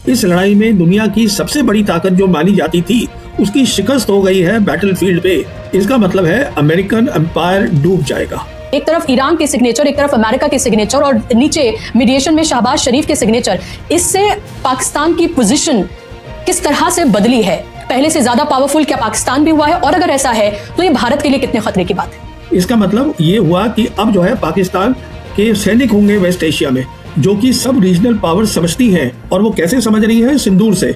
इस लड़ाई में दुनिया की सबसे बड़ी ताकत जो मानी जाती थी उसकी शिकस्त हो गई है बैटलफील्ड पे। इसका मतलब है अमेरिकन एम्पायर डूब जाएगा। एक तरफ ईरान के सिग्नेचर, एक तरफ अमेरिका के सिग्नेचर और नीचे मीडिएशन में शहबाज शरीफ के सिग्नेचर। इससे पाकिस्तान की पोजीशन किस तरह से बदली है? पहले से ज्यादा पावरफुल क्या पाकिस्तान भी हुआ है? और अगर ऐसा है तो ये भारत के लिए कितने खतरे की बात है? इसका मतलब ये हुआ कि अब जो है पाकिस्तान के सैनिक होंगे वेस्ट एशिया में, जो कि सब रीजनल पावर समझती हैं। और वो कैसे समझ रही है? सिंदूर से,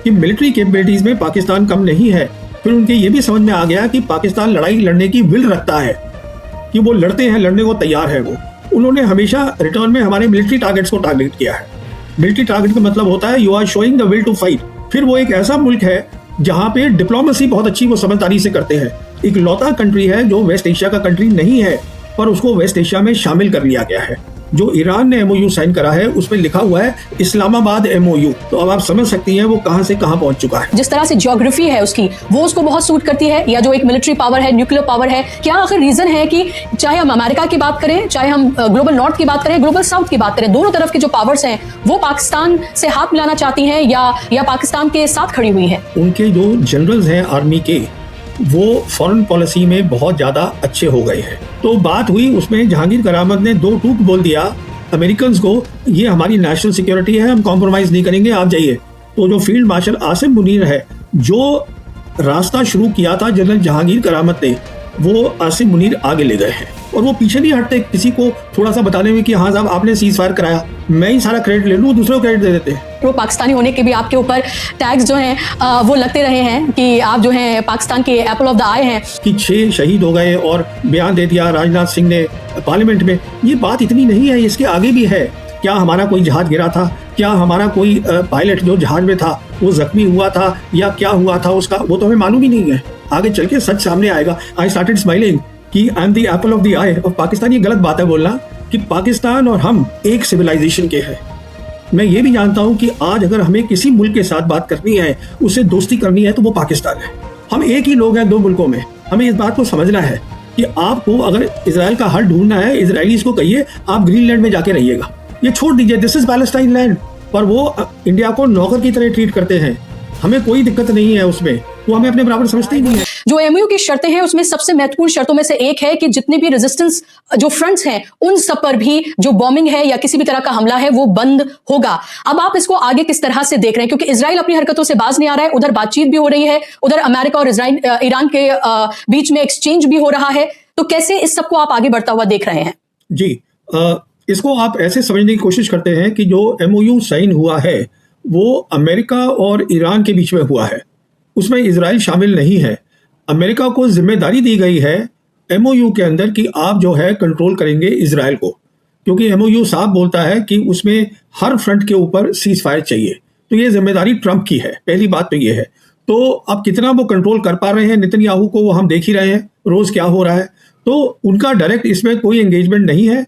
कि मिलिट्री कैपेबिलिटीज में पाकिस्तान कम नहीं है। फिर उनके ये भी समझ में आ गया कि पाकिस्तान लड़ाई लड़ने की विल रखता है, कि वो लड़ते हैं, लड़ने को तैयार है वो। उन्होंने हमेशा रिटर्न में हमारे मिलिट्री टारगेट्स को टारगेट किया है। मिलिट्री टारगेट का मतलब होता है you are showing the will to fight. फिर वो एक ऐसा मुल्क है जहाँ पे डिप्लोमेसी बहुत अच्छी वो समझदारी से करते हैं। एक लौता कंट्री है जो वेस्ट एशिया का कंट्री नहीं है, पर उसको वेस्ट एशिया में शामिल कर लिया गया है। जो ईरान ने एमओयू साइन करा है उसमें लिखा हुआ है इस्लामाबाद एमओयू। तो अब आप समझ सकती हैं वो कहां से कहां पहुंच चुका है। जिस तरह से ज्योग्राफी है उसकी, वो उसको बहुत सूट करती है, या जो एक मिलिट्री पावर है, न्यूक्लियर पावर है। क्या आखिर रीजन है कि चाहे हम अमेरिका की बात करें, चाहे हम ग्लोबल नॉर्थ की बात करें, ग्लोबल साउथ की बात करें, दोनों तरफ की जो पावर्स हैं वो पाकिस्तान से हाथ मिलाना चाहती हैं या पाकिस्तान के साथ खड़ी हुई है? उनके जो जनरल्स हैं आर्मी के, वो फॉरेन पॉलिसी में बहुत ज्यादा अच्छे हो गए हैं। तो बात हुई उसमें जहांगीर करामत ने दो टूक बोल दिया अमेरिकन्स को, ये हमारी नेशनल सिक्योरिटी है, हम कॉम्प्रोमाइज नहीं करेंगे, आप जाइए। तो जो फील्ड मार्शल आसिम मुनीर है, जो रास्ता शुरू किया था जनरल जहांगीर करामत ने, वो आसिम मुनीर आगे ले गए हैं। और वो पीछे नहीं हटते किसी को थोड़ा सा बताने में कि हाँ साहब आपने सीज फायर कराया, मैं ही सारा क्रेडिट ले लूँ, दूसरे को क्रेडिट दे देते हैं। तो पाकिस्तानी होने के भी आपके ऊपर टैग्स जो हैं वो लगते रहे हैं कि आप जो हैं पाकिस्तान के एप्पल ऑफ द आई हैं। कि 6 शहीद हो गए और बयान दे दिया राजनाथ सिंह ने पार्लियामेंट में। ये बात इतनी नहीं है, इसके आगे भी है। क्या हमारा कोई जहाज गिरा था? क्या हमारा कोई पायलट जो जहाज में था वो जख्मी हुआ था या क्या हुआ था उसका? वो तो हमें मालूम ही नहीं है। आगे चल के सच सामने आएगा। आई स्टार्टेड स्माइलिंग कि I am the Apple of the I of Pakistan. ये गलत बात है बोलना कि पाकिस्तान और हम एक सिविलाइजेशन के हैं। मैं ये भी जानता हूं कि आज अगर हमें किसी मुल्क के साथ बात करनी है, उससे दोस्ती करनी है, तो वो पाकिस्तान है। हम एक ही लोग हैं दो मुल्कों में। हमें इस बात को समझना है कि आपको अगर इजराइल का हल ढूंढना है, इजरायलीज को कहिए आप ग्रीनलैंड में जाके रहिएगा, ये छोड़ दीजिए, दिस इज पैलेस्टाइन लैंड। पर वो इंडिया को नौकर की तरह ट्रीट करते हैं। हमें कोई दिक्कत नहीं है उसमें, वो हमें अपने बराबर समझते ही नहीं है। जो एमओयू की शर्तें हैं उसमें सबसे महत्वपूर्ण शर्तों में से एक है कि जितने भी रेजिस्टेंस जो फ्रंट्स हैं उन सब पर भी जो बॉम्बिंग है या किसी भी तरह का हमला है वो बंद होगा। अब आप इसको आगे किस तरह से देख रहे हैं? क्योंकि इजराइल अपनी हरकतों से बाज नहीं आ रहा है, उधर बातचीत भी हो रही है, उधर अमेरिका और ईरान के बीच में एक्सचेंज भी हो रहा है। तो कैसे इस सबको आप आगे बढ़ता हुआ देख रहे हैं? जी, इसको आप ऐसे समझने की कोशिश करते हैं कि जो एमओयू साइन हुआ है वो अमेरिका और ईरान के बीच में हुआ है, उसमें इजराइल शामिल नहीं है। अमेरिका को जिम्मेदारी दी गई है एमओयू के अंदर कि आप जो है कंट्रोल करेंगे इजराइल को, क्योंकि एमओयू साफ बोलता है कि उसमें हर फ्रंट के ऊपर सीज फायर चाहिए। तो ये जिम्मेदारी ट्रंप की है। पहली बात तो ये है। तो अब कितना वो कंट्रोल कर पा रहे हैं नेतन्याहू को, वो हम देख ही रहे हैं रोज क्या हो रहा है। तो उनका डायरेक्ट इसमें कोई एंगेजमेंट नहीं है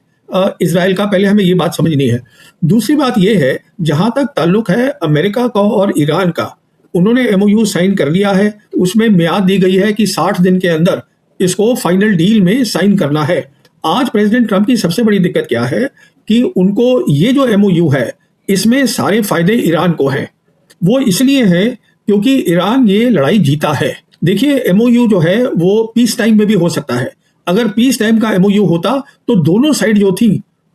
इजराइल का। पहले हमें ये बात समझनी है। दूसरी बात ये है, जहां तक ताल्लुक है अमेरिका का और ईरान का, उन्होंने एमओयू साइन कर लिया है। उसमें मियाद दी गई है कि 60 दिन के अंदर इसको फाइनल डील में साइन करना है। आज प्रेसिडेंट ट्रंप की सबसे बड़ी दिक्कत क्या है कि उनको ये जो एमओयू है इसमें सारे फायदे ईरान को हैं। वो इसलिए हैं क्योंकि ईरान ये लड़ाई जीता है। देखिए, एमओयू जो है वो पीस टाइम में भी हो सकता है। अगर पीस टाइम का एमओयू होता तो दोनों साइड जो थी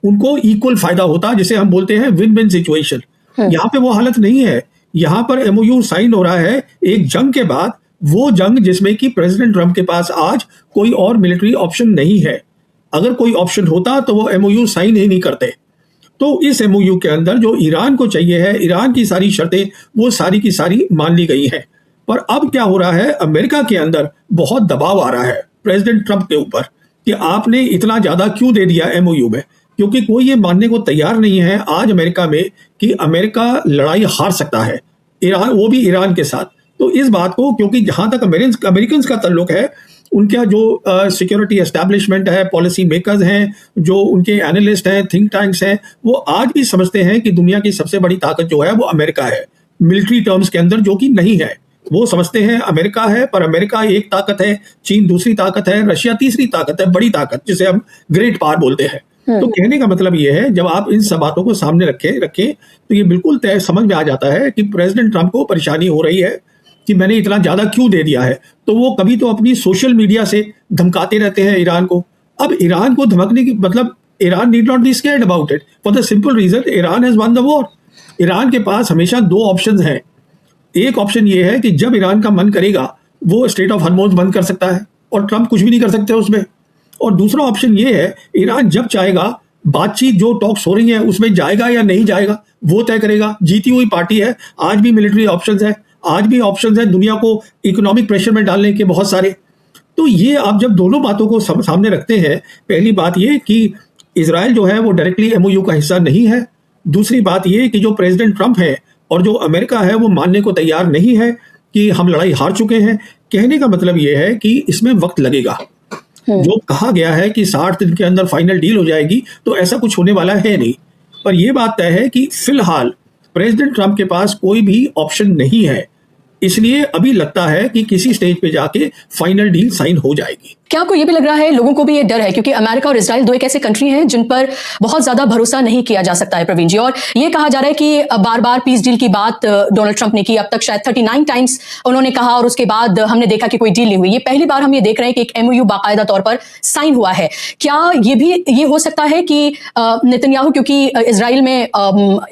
उनको इक्वल फायदा होता, जिसे हम बोलते हैं विन विन सिचुएशन। यहाँ पे वो हालत नहीं है। यहाँ पर एमओयू साइन हो रहा है एक जंग के बाद, वो जंग जिसमें कि प्रेसिडेंट ट्रंप के पास आज कोई और मिलिट्री ऑप्शन नहीं है। अगर कोई ऑप्शन होता तो वो एमओयू साइन ही नहीं करते। तो इस एमओयू के अंदर जो ईरान को चाहिए है, ईरान की सारी शर्तें वो सारी की सारी मान ली गई हैं। पर अब क्या हो रहा है, अमेरिका के अंदर बहुत दबाव आ रहा है प्रेसिडेंट ट्रंप के ऊपर कि आपने इतना ज्यादा क्यों दे दिया एमओयू में, क्योंकि कोई ये मानने को तैयार नहीं है आज अमेरिका में कि अमेरिका लड़ाई हार सकता है, ईरान, वो भी ईरान के साथ। तो इस बात को, क्योंकि जहां तक अमेरिकन का ताल्लुक है, उनका जो सिक्योरिटी एस्टैब्लिशमेंट है, पॉलिसी मेकर्स हैं, जो उनके एनालिस्ट हैं, थिंक टैंक्स हैं, वो आज भी समझते हैं कि दुनिया की सबसे बड़ी ताकत जो है वो अमेरिका है मिलिट्री टर्म्स के अंदर, जो कि नहीं है। वो समझते हैं अमेरिका है, पर अमेरिका एक ताकत है, चीन दूसरी ताकत है, रशिया तीसरी ताकत है, बड़ी ताकत जिसे हम ग्रेट पावर बोलते हैं। तो कहने का मतलब ये है, जब आप इन सब बातों को सामने रखें तो ये बिल्कुल तय समझ में आ जाता है कि प्रेसिडेंट ट्रंप को परेशानी हो रही है कि मैंने इतना ज्यादा क्यों दे दिया है। तो वो कभी तो अपनी सोशल मीडिया से धमकाते रहते हैं ईरान को। अब ईरान को धमकने की मतलब, Iran need not be scared about it for the simple reason Iran has won the war. Iran के पास हमेशा दो ऑप्शन हैं। एक ऑप्शन ये है कि जब ईरान का मन करेगा वो स्ट्रेट ऑफ हॉर्मुज़ बंद कर सकता है और ट्रंप कुछ भी नहीं कर सकते उसमें। और दूसरा ऑप्शन ये है, ईरान जब चाहेगा बातचीत जो टॉक्स हो रही है उसमें जाएगा या नहीं जाएगा वो तय करेगा। जीती हुई पार्टी है, आज भी मिलिट्री ऑप्शंस है, आज भी ऑप्शंस है दुनिया को इकोनॉमिक प्रेशर में डालने के बहुत सारे। तो ये आप जब दोनों बातों को सामने रखते हैं, पहली बात ये कि इजराइल जो है वो डायरेक्टली एमओयू का हिस्सा नहीं है। दूसरी बात ये कि जो प्रेसिडेंट ट्रंप है और जो अमेरिका है वो मानने को तैयार नहीं है कि हम लड़ाई हार चुके हैं। कहने का मतलब ये है कि इसमें वक्त लगेगा। जो कहा गया है कि 60 दिन के अंदर फाइनल डील हो जाएगी, तो ऐसा कुछ होने वाला है नहीं। पर यह बात तय है कि फिलहाल प्रेसिडेंट ट्रंप के पास कोई भी ऑप्शन नहीं है, इसलिए अभी लगता है कि किसी स्टेज पे जाके फाइनल डील साइन हो जाएगी। क्या आपको ये भी लग रहा है, लोगों को भी ये डर है, क्योंकि अमेरिका और इजराइल दो एक ऐसे कंट्री हैं जिन पर बहुत ज्यादा भरोसा नहीं किया जा सकता है प्रवीण जी, और ये कहा जा रहा है कि बार बार पीस डील की बात डोनाल्ड ट्रंप ने की, अब तक शायद 39 टाइम्स उन्होंने कहा और उसके बाद हमने देखा कि कोई डील नहीं हुई। ये पहली बार हम ये देख रहे हैं कि एक एमओयू बाकायदा तौर पर साइन हुआ है। क्या ये हो सकता है कि नेतन्याहू, क्योंकि इजराइल में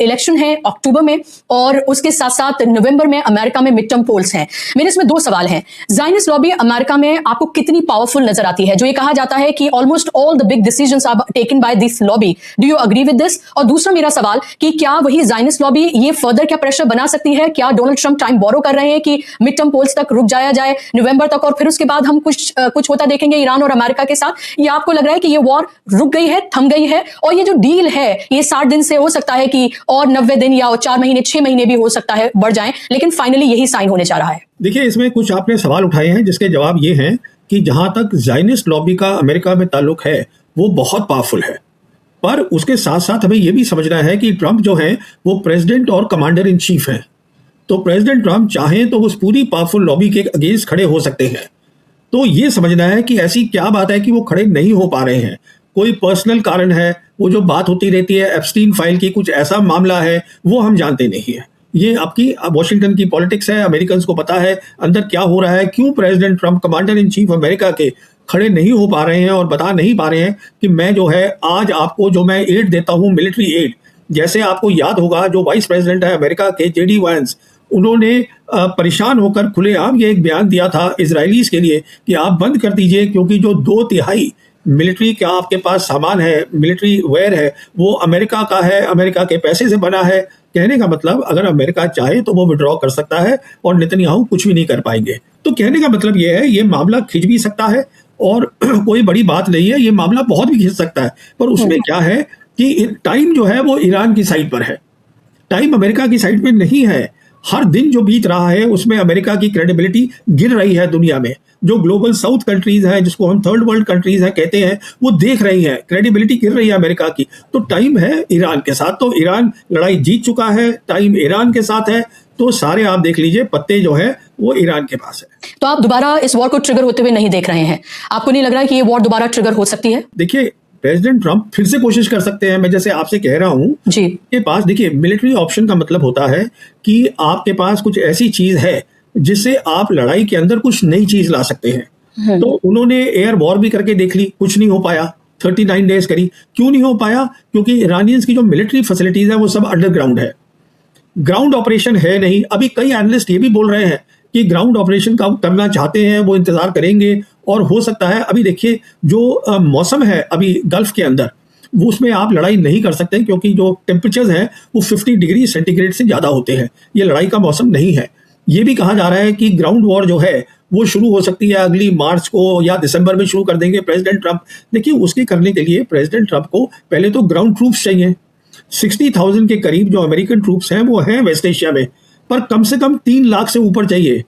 इलेक्शन है अक्टूबर में और उसके साथ साथ नवंबर में अमेरिका में मिड टर्म पोल्स हैं, मेरे इसमें दो सवाल हैं। ज़ायनिस्ट लॉबी अमेरिका में आपको कितनी पावरफुल नजर आती है? जो ये कहा जाता है कि almost all the big decisions are taken by this lobby, do you agree with this? और दूसरा मेरा सवाल कि क्या वही ज़ायनिस्ट लॉबी ये फर्दर क्या प्रेशर बना सकती है? क्या डोनाल्ड ट्रंप टाइम बोरो कर रहे हैं कि मिड टर्म पोल्स तक रुक जाया जाए नवंबर तक और फिर उसके बाद हम कुछ होता देखेंगे ईरान और अमेरिका के साथ? या आपको लग रहा है कि ये वॉर रुक गई है, थम गई है, और ये जो डील है ये 60 दिन से हो सकता है कि और 90 दिन या 4 महीने 6 महीने भी हो सकता है बढ़ जाएं, लेकिन फाइनली यही साइन होने जा रहा है? देखिए, इसमें कुछ आपने सवाल उठाए हैं जिसके जवाब ये हैं कि जहां तक ज़ायनिस्ट लॉबी का अमेरिका में ताल्लुक है वो बहुत पावरफुल है, पर उसके साथ साथ हमें यह भी समझना है कि ट्रंप जो है वो प्रेसिडेंट और कमांडर इन चीफ हैं। तो प्रेसिडेंट ट्रंप चाहें तो उस पूरी पावरफुल लॉबी के अगेंस्ट खड़े हो सकते हैं। तो ये समझना है कि ऐसी क्या बात है कि वो खड़े नहीं हो पा रहे हैं, कोई पर्सनल कारण है, वो जो बात होती रहती है एप्स्टीन फाइल की, कुछ ऐसा मामला है वो हम जानते नहीं है। ये आपकी वॉशिंगटन की पॉलिटिक्स है, अमेरिकन को पता है अंदर क्या हो रहा है, क्यों president Trump commander in chief America के खड़े नहीं हो पा रहे हैं और बता नहीं पा रहे हैं कि मैं जो है आज आपको जो मैं एड देता हूं, मिलिट्री एड। जैसे आपको याद होगा जो वाइस प्रेसिडेंट है अमेरिका के जेडी वांस, उन्होंने परेशान होकर खुलेआम ये एक बयान दिया था इजरायलीज के लिए कि आप बंद कर दीजिए, क्योंकि जो 2/3 मिलिट्री का आपके पास सामान है, मिलिट्री वेयर है, वो अमेरिका का है, अमेरिका के पैसे से बना है। कहने का मतलब अगर अमेरिका चाहे तो वो विड्रॉ कर सकता है और नेतन्याहू कुछ भी नहीं कर पाएंगे। तो कहने का मतलब ये है, ये मामला खिंच भी सकता है और कोई बड़ी बात नहीं है, ये मामला बहुत भी खिंच सकता है, पर उसमें क्या है कि टाइम जो है वो ईरान की साइड पर है, टाइम अमेरिका की साइड पे नहीं है। हर दिन जो बीत रहा है उसमें अमेरिका की क्रेडिबिलिटी गिर रही है दुनिया में। जो ग्लोबल साउथ कंट्रीज हैं, जिसको हम थर्ड वर्ल्ड कंट्रीज हैं कहते हैं, वो देख रही हैं क्रेडिबिलिटी गिर रही है अमेरिका की। तो टाइम है ईरान के साथ, तो ईरान लड़ाई जीत चुका है, टाइम ईरान के साथ है, तो सारे आप देख लीजिए पत्ते जो है वो ईरान के पास है। तो आप दोबारा इस वॉर को ट्रिगर होते हुए नहीं देख रहे हैं? आपको नहीं लग रहा है कि ये वॉर दोबारा ट्रिगर हो सकती है? देखिए, प्रेसिडेंट ट्रंप फिर से कोशिश कर सकते हैं। मैं जैसे आपसे कह रहा हूं जी, के पास देखिए मिलिट्री ऑप्शन का मतलब होता है कि आपके पास कुछ ऐसी चीज है जिससे आप लड़ाई के अंदर कुछ नई चीज ला सकते हैं। तो उन्होंने एयर वॉर भी करके देख ली, कुछ नहीं हो पाया। 39 डेज करी, क्यों नहीं हो पाया? क्योंकि ईरानियंस की जो मिलिट्री फैसिलिटीज है वो सब अंडरग्राउंड है, ग्राउंड ऑपरेशन है नहीं। अभी कई एनालिस्ट ये भी बोल रहे हैं कि ग्राउंड ऑपरेशन का करना चाहते हैं, वो इंतजार करेंगे और हो सकता है। अभी देखिए जो मौसम है अभी गल्फ के अंदर, वो उसमें आप लड़ाई नहीं कर सकते क्योंकि जो टेम्परेचर्स हैं वो 50 डिग्री सेंटीग्रेड से ज़्यादा होते हैं। ये लड़ाई का मौसम नहीं है। ये भी कहा जा रहा है कि ग्राउंड वॉर जो है वो शुरू हो सकती है अगली मार्च को या दिसंबर में शुरू कर देंगे प्रेसिडेंट ट्रंप। देखिए, उसके करने के लिए प्रेसिडेंट ट्रंप को पहले तो ग्राउंड ट्रूप्स चाहिए। 60,000 के करीब जो अमेरिकन ट्रूप्स हैं वो हैं वेस्ट एशिया में, पर कम से कम 3 लाख से ऊपर चाहिए।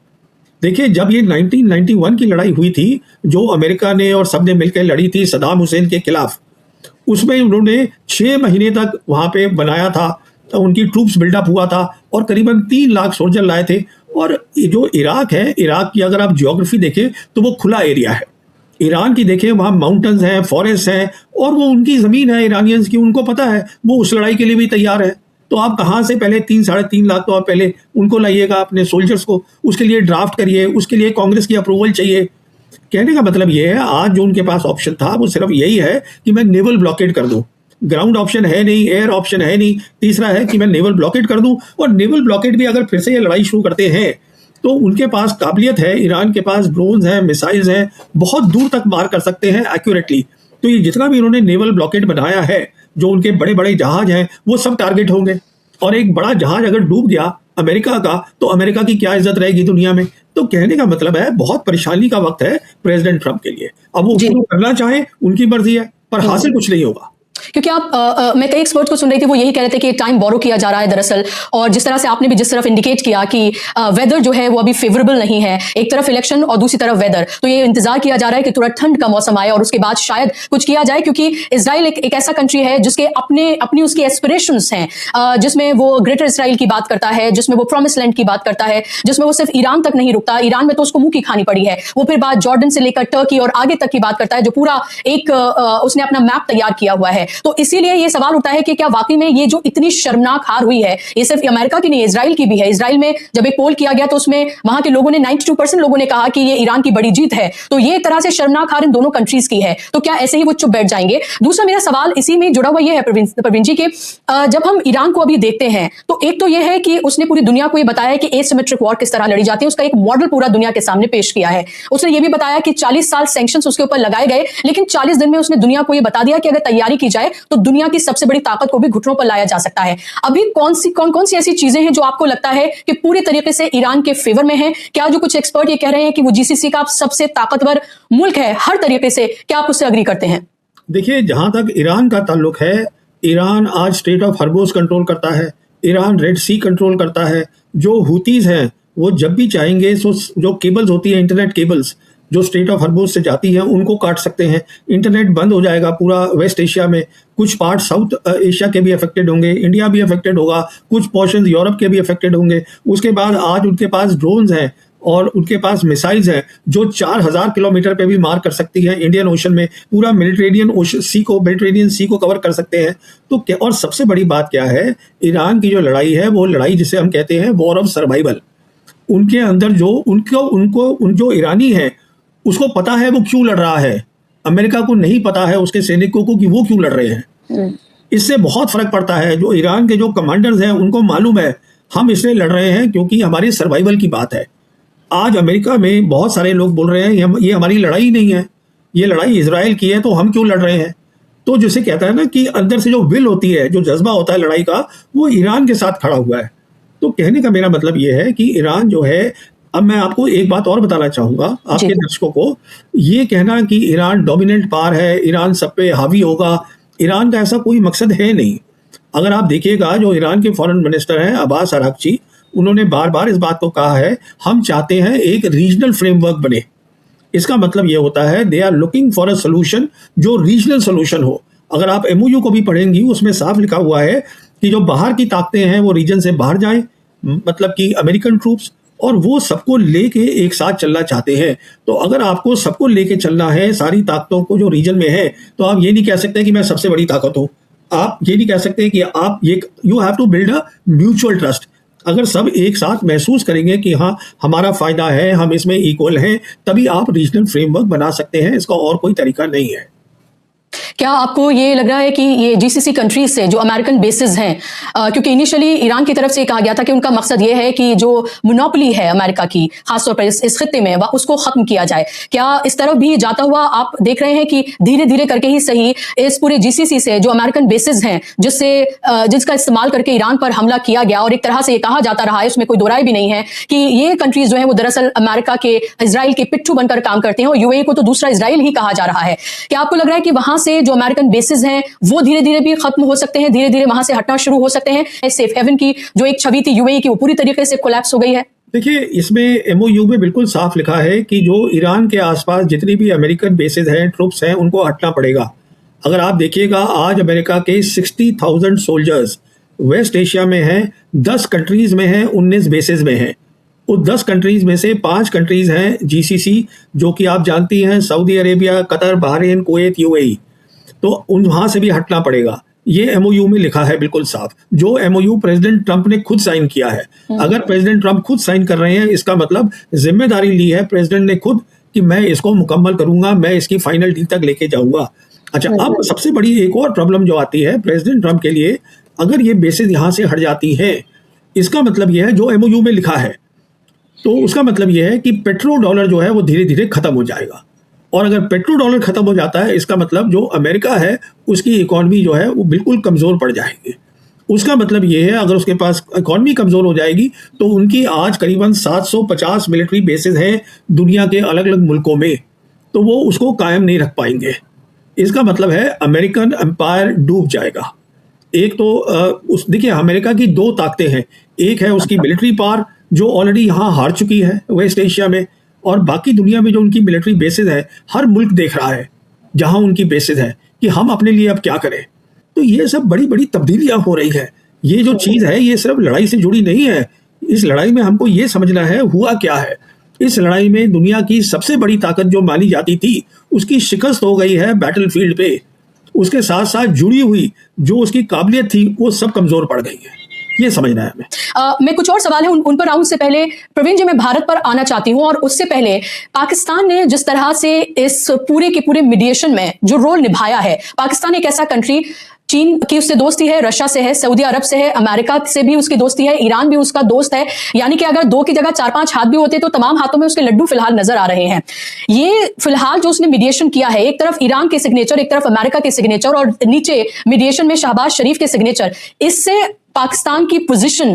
देखिए, जब ये 1991 की लड़ाई हुई थी जो अमेरिका ने और सबने मिलकर लड़ी थी सद्दाम हुसैन के खिलाफ, उसमें उन्होंने 6 महीने तक वहां पे बनाया था, तो उनकी ट्रूप्स बिल्डअप हुआ था और करीबन 3 लाख सोल्जर लाए थे। और जो इराक है, इराक की अगर आप ज्योग्राफी देखें तो वो खुला एरिया है, ईरान की देखें, वहाँ माउंटेन्स हैं, फॉरेस्ट हैं, और वो उनकी ज़मीन है ईरानियंस की, उनको पता है, वो उस लड़ाई के लिए भी तैयार है। तो आप कहाँ से पहले 3-3.5 लाख तो आप पहले उनको लाइएगा, अपने सोल्जर्स को, उसके लिए ड्राफ्ट करिए, उसके लिए कांग्रेस की अप्रूवल चाहिए। कहने का मतलब ये है, आज जो उनके पास ऑप्शन था वो सिर्फ यही है कि मैं नेवल ब्लॉकेड कर दूं। ग्राउंड ऑप्शन है नहीं, एयर ऑप्शन है नहीं, तीसरा है कि मैं नेवल ब्लॉकेड कर दूं। और नेवल ब्लॉकेड भी अगर फिर से ये लड़ाई शुरू करते हैं तो उनके पास काबिलियत है, ईरान के पास ड्रोन्स हैं, मिसाइल्स हैं, बहुत दूर तक मार कर सकते हैं एक्यूरेटली। तो ये जितना भी इन्होंने नेवल ब्लॉकेड बनाया है, जो उनके बड़े बड़े जहाज हैं, वो सब टारगेट होंगे। और एक बड़ा जहाज अगर डूब गया अमेरिका का, तो अमेरिका की क्या इज्जत रहेगी दुनिया में। तो कहने का मतलब है, बहुत परेशानी का वक्त है प्रेसिडेंट ट्रंप के लिए। अब वो जी। शुरू करना चाहे उनकी मर्जी है, पर हासिल कुछ नहीं होगा। क्योंकि मैं कई एक्सपर्ट को सुन रही थी, वो यही कह रहे थे कि टाइम बोरो किया जा रहा है दरअसल। और जिस तरह से आपने भी जिस तरफ इंडिकेट किया कि वेदर जो है वो अभी फेवरेबल नहीं है, एक तरफ इलेक्शन और दूसरी तरफ वेदर, तो ये इंतजार किया जा रहा है कि थोड़ा ठंड का मौसम आए और उसके बाद शायद कुछ किया जाए। क्योंकि इसराइल एक ऐसा कंट्री है जिसके अपनी उसकी एस्पिरेशंस हैं, जिसमें वो ग्रेटर इसराइल की बात करता है, जिसमें वो प्रॉमिस लैंड की बात करता है, जिसमें वो सिर्फ ईरान तक नहीं रुकता। ईरान में तो उसको मुंह की खानी पड़ी है, वो फिर बात जॉर्डन से लेकर टर्की और आगे तक की बात करता है, जो पूरा एक उसने अपना मैप तैयार किया हुआ है। तो इसीलिए ये सवाल उठता है कि क्या वाकई में ये जो इतनी शर्मनाक हार हुई है, ये सिर्फ अमेरिका की नहीं, इसराइल की भी है। इसराइल में जब एक पोल किया गया तो उसमें वहां के लोगों ने 92% लोगों ने कहा कि ये ईरान की बड़ी जीत है। तो ये एक तरह से शर्मनाक हार इन दोनों कंट्रीज की है। तो क्या ऐसे ही वो चुप बैठ जाएंगे? दूसरा मेरा सवाल इसी में जुड़ा हुआ ये है प्रवीण जी के, जब हम ईरान को अभी देखते हैं तो एक तो ये है कि उसने पूरी दुनिया को ये बताया है कि एसिमेट्रिक वॉर किस तरह लड़ी जाती है, उसका एक मॉडल पूरा दुनिया के सामने पेश किया है। उसने ये भी बताया कि 40 साल सैंक्शंस उसके ऊपर लगाए गए, लेकिन 40 दिन में उसने दुनिया को ये बता दिया कि अगर तैयारी की जाए तो दुनिया की सबसे बड़ी ताकत को भी घुटनों पर लाया जा सकता है। अभी कौन कौन सी ऐसी चीजें हैं जो आपको लगता है कि पूरे तरीके से ईरान के फेवर में है? क्या जो कुछ एक्सपर्ट ये कह रहे हैं कि वो जीसीसी का सबसे ताकतवर मुल्क है हर तरीके से, क्या आप उससे अग्री करते हैं? देखिए, जहां तक ईरान का ताल्लुक है, ईरान आज स्ट्रेट ऑफ हॉर्मुज़ कंट्रोल करता है, ईरान रेड सी कंट्रोल करता है। जो हुतीज हैं वो जब भी चाहेंगे सो जो केबल्स होती है, इंटरनेट केबल्स जो स्ट्रेट ऑफ हॉर्मुज़ से जाती हैं, उनको काट सकते हैं। इंटरनेट बंद हो जाएगा पूरा वेस्ट एशिया में, कुछ पार्ट साउथ एशिया के भी अफेक्टेड होंगे, इंडिया भी अफेक्टेड होगा, कुछ पोर्शन यूरोप के भी अफेक्टेड होंगे। उसके बाद आज उनके पास ड्रोन्स हैं और उनके पास मिसाइल्स हैं जो 4000 किलोमीटर पे भी मार कर सकती है इंडियन ओशन में, पूरा मेडिटेरेनियन सी को कवर कर सकते हैं। तो क्या, और सबसे बड़ी बात क्या है, ईरान की जो लड़ाई है वो लड़ाई जिसे हम कहते हैं वॉर ऑफ सर्वाइवल। उनके अंदर जो ईरानी है उसको पता है वो क्यों लड़ रहा है, अमेरिका को नहीं पता है उसके सैनिकों को कि वो क्यों लड़ रहे हैं। इससे बहुत फर्क पड़ता है। जो ईरान के जो कमांडर्स हैं उनको मालूम है हम इसलिए लड़ रहे हैं क्योंकि हमारी सर्वाइवल की बात है। आज अमेरिका में बहुत सारे लोग बोल रहे हैं ये हमारी लड़ाई नहीं है, ये लड़ाई इजराइल की है, तो हम क्यों लड़ रहे हैं। तो जिसे कहता है ना कि अंदर से जो विल होती है, जो जज्बा होता है लड़ाई का, वो ईरान के साथ खड़ा हुआ है। तो कहने का मेरा मतलब ये है कि ईरान जो है, अब मैं आपको एक बात और बताना चाहूंगा आपके दर्शकों को, ये कहना कि ईरान डोमिनेंट पावर है, ईरान सब पे हावी होगा, ईरान का ऐसा कोई मकसद है नहीं। अगर आप देखिएगा, जो ईरान के फॉरेन मिनिस्टर हैं अब्बास अरागची, उन्होंने बार बार इस बात को कहा है, हम चाहते हैं एक रीजनल फ्रेमवर्क बने। इसका मतलब ये होता है they are looking for a solution जो रीजनल सोल्यूशन हो। अगर आप एमओयू को भी पढ़ेंगी, उसमें साफ लिखा हुआ है कि जो बाहर की ताकतें हैं वो रीजन से बाहर जाएं, मतलब कि अमेरिकन ट्रूप्स, और वो सबको लेके एक साथ चलना चाहते हैं। तो अगर आपको सबको लेके चलना है, सारी ताकतों को जो रीजन में है, तो आप ये नहीं कह सकते कि मैं सबसे बड़ी ताकत हूँ। आप ये नहीं कह सकते कि आप ये, you have to build a mutual trust. अगर सब एक साथ महसूस करेंगे कि हाँ हमारा फायदा है, हम इसमें इक्वल हैं, तभी आप रीजनल फ्रेमवर्क बना सकते हैं। इसका और कोई तरीका नहीं है। क्या आपको ये लग रहा है कि ये जीसीसी कंट्रीज से जो अमेरिकन बेसिस हैं, क्योंकि इनिशियली ईरान की तरफ से कहा गया था कि उनका मकसद ये है कि जो मोनोपोली है अमेरिका की खासतौर पर इस खित्ते में, वह उसको खत्म किया जाए। क्या इस तरफ भी जाता हुआ आप देख रहे हैं कि धीरे धीरे करके ही सही इस पूरे जीसीसी से जो अमेरिकन बेसिस हैं, जिसका इस्तेमाल करके ईरान पर हमला किया गया, और एक तरह से ये कहा जाता रहा है, उसमें कोई दो राय भी नहीं है कि ये कंट्रीज जो है वो दरअसल अमेरिका के, इजराइल के पिट्ठू बनकर काम करते हैं, और यूएई को तो दूसरा इजराइल ही कहा जा रहा है। क्या आपको लग रहा है कि वहां से जो अमेरिकन बेसिस हैं वो धीरे धीरे भी खत्म हो सकते हैं, धीरे धीरे वहां से हटना शुरू हो सकते हैं? सेफ हेवन की जो एक छवि थी यूएई की, वो पूरी तरीके से कोलैप्स हो गई है। देखिए, इसमें एमओयू में बिल्कुल साफ लिखा है कि जो ईरान के आसपास जितनी भी अमेरिकन बेसिस हैं, ट्रुप्स हैं, उनको हटना पड़ेगा। अगर आप देखिएगा, आज अमेरिका के 60,000 सोल्जर्स वेस्ट एशिया में हैं, 10 कंट्रीज में हैं, 19 बेसिस में हैं। उस 10 कंट्रीज में से 5 कंट्रीज हैं जीसीसी, जो कि आप जानती हैं, Saudi Arabia, Qatar, Bahrain, Kuwait, UAE. तो उन वहां से भी हटना पड़ेगा। ये एमओयू में लिखा है बिल्कुल साफ, जो एमओयू प्रेसिडेंट ट्रंप ने खुद साइन किया है। अगर प्रेसिडेंट ट्रंप खुद साइन कर रहे हैं, इसका मतलब जिम्मेदारी ली है प्रेसिडेंट ने खुद कि मैं इसको मुकम्मल करूंगा, मैं इसकी फाइनल डील तक लेके जाऊंगा। अच्छा, अब सबसे बड़ी एक और प्रॉब्लम जो आती है प्रेसिडेंट ट्रंप के लिए, अगर ये बेसिस यहां से हट जाती है, इसका मतलब यह है जो एमओयू में लिखा है, तो उसका मतलब यह है कि पेट्रो डॉलर जो है वो धीरे धीरे खत्म हो जाएगा। और अगर पेट्रो डॉलर खत्म हो जाता है, इसका मतलब जो अमेरिका है उसकी इकॉनमी जो है वो बिल्कुल कमज़ोर पड़ जाएगी। उसका मतलब ये है, अगर उसके पास इकॉनमी कमज़ोर हो जाएगी तो उनकी आज करीबन 750 मिलिट्री बेसेस हैं दुनिया के अलग अलग मुल्कों में, तो वो उसको कायम नहीं रख पाएंगे। इसका मतलब है अमेरिकन एम्पायर डूब जाएगा। एक तो देखिए, अमेरिका की 2 ताकतें हैं। एक है उसकी मिलिट्री पावर जो ऑलरेडी यहाँ हार चुकी है वेस्ट एशिया में, और बाकी दुनिया में जो उनकी मिलिट्री बेसिस है, हर मुल्क देख रहा है जहां उनकी बेसिस है कि हम अपने लिए अब क्या करें। तो ये सब बड़ी बड़ी तब्दीलियां हो रही है। ये जो चीज़ है ये सिर्फ लड़ाई से जुड़ी नहीं है। इस लड़ाई में हमको ये समझना है हुआ क्या है। इस लड़ाई में दुनिया की सबसे बड़ी ताकत जो मानी जाती थी उसकी शिकस्त हो गई है बैटल फील्ड पे। उसके साथ साथ जुड़ी हुई जो उसकी काबिलियत थी वो सब कमजोर पड़ गई है। ये समझना है हमें। मैं कुछ और सवाल है उन पर आऊं उससे पहले प्रवीण जी, मैं भारत पर आना चाहती हूं, और उससे पहले पाकिस्तान ने जिस तरह से इस पूरे के पूरे मीडिएशन में जो रोल निभाया है, पाकिस्तान एक ऐसा कंट्री, चीन की उससे दोस्ती है, रशिया से है, सऊदी अरब से है, अमेरिका से भी उसकी दोस्ती है, ईरान भी उसका दोस्त है, यानी कि अगर 2 की जगह 4-5 हाथ भी होते तो तमाम हाथों में उसके लड्डू फिलहाल नजर आ रहे हैं। ये फिलहाल जो उसने मीडिएशन किया है, एक तरफ ईरान के सिग्नेचर, एक तरफ अमेरिका के सिग्नेचर, और नीचे मीडिएशन में शहबाज शरीफ के सिग्नेचर, इससे पाकिस्तान की पोजीशन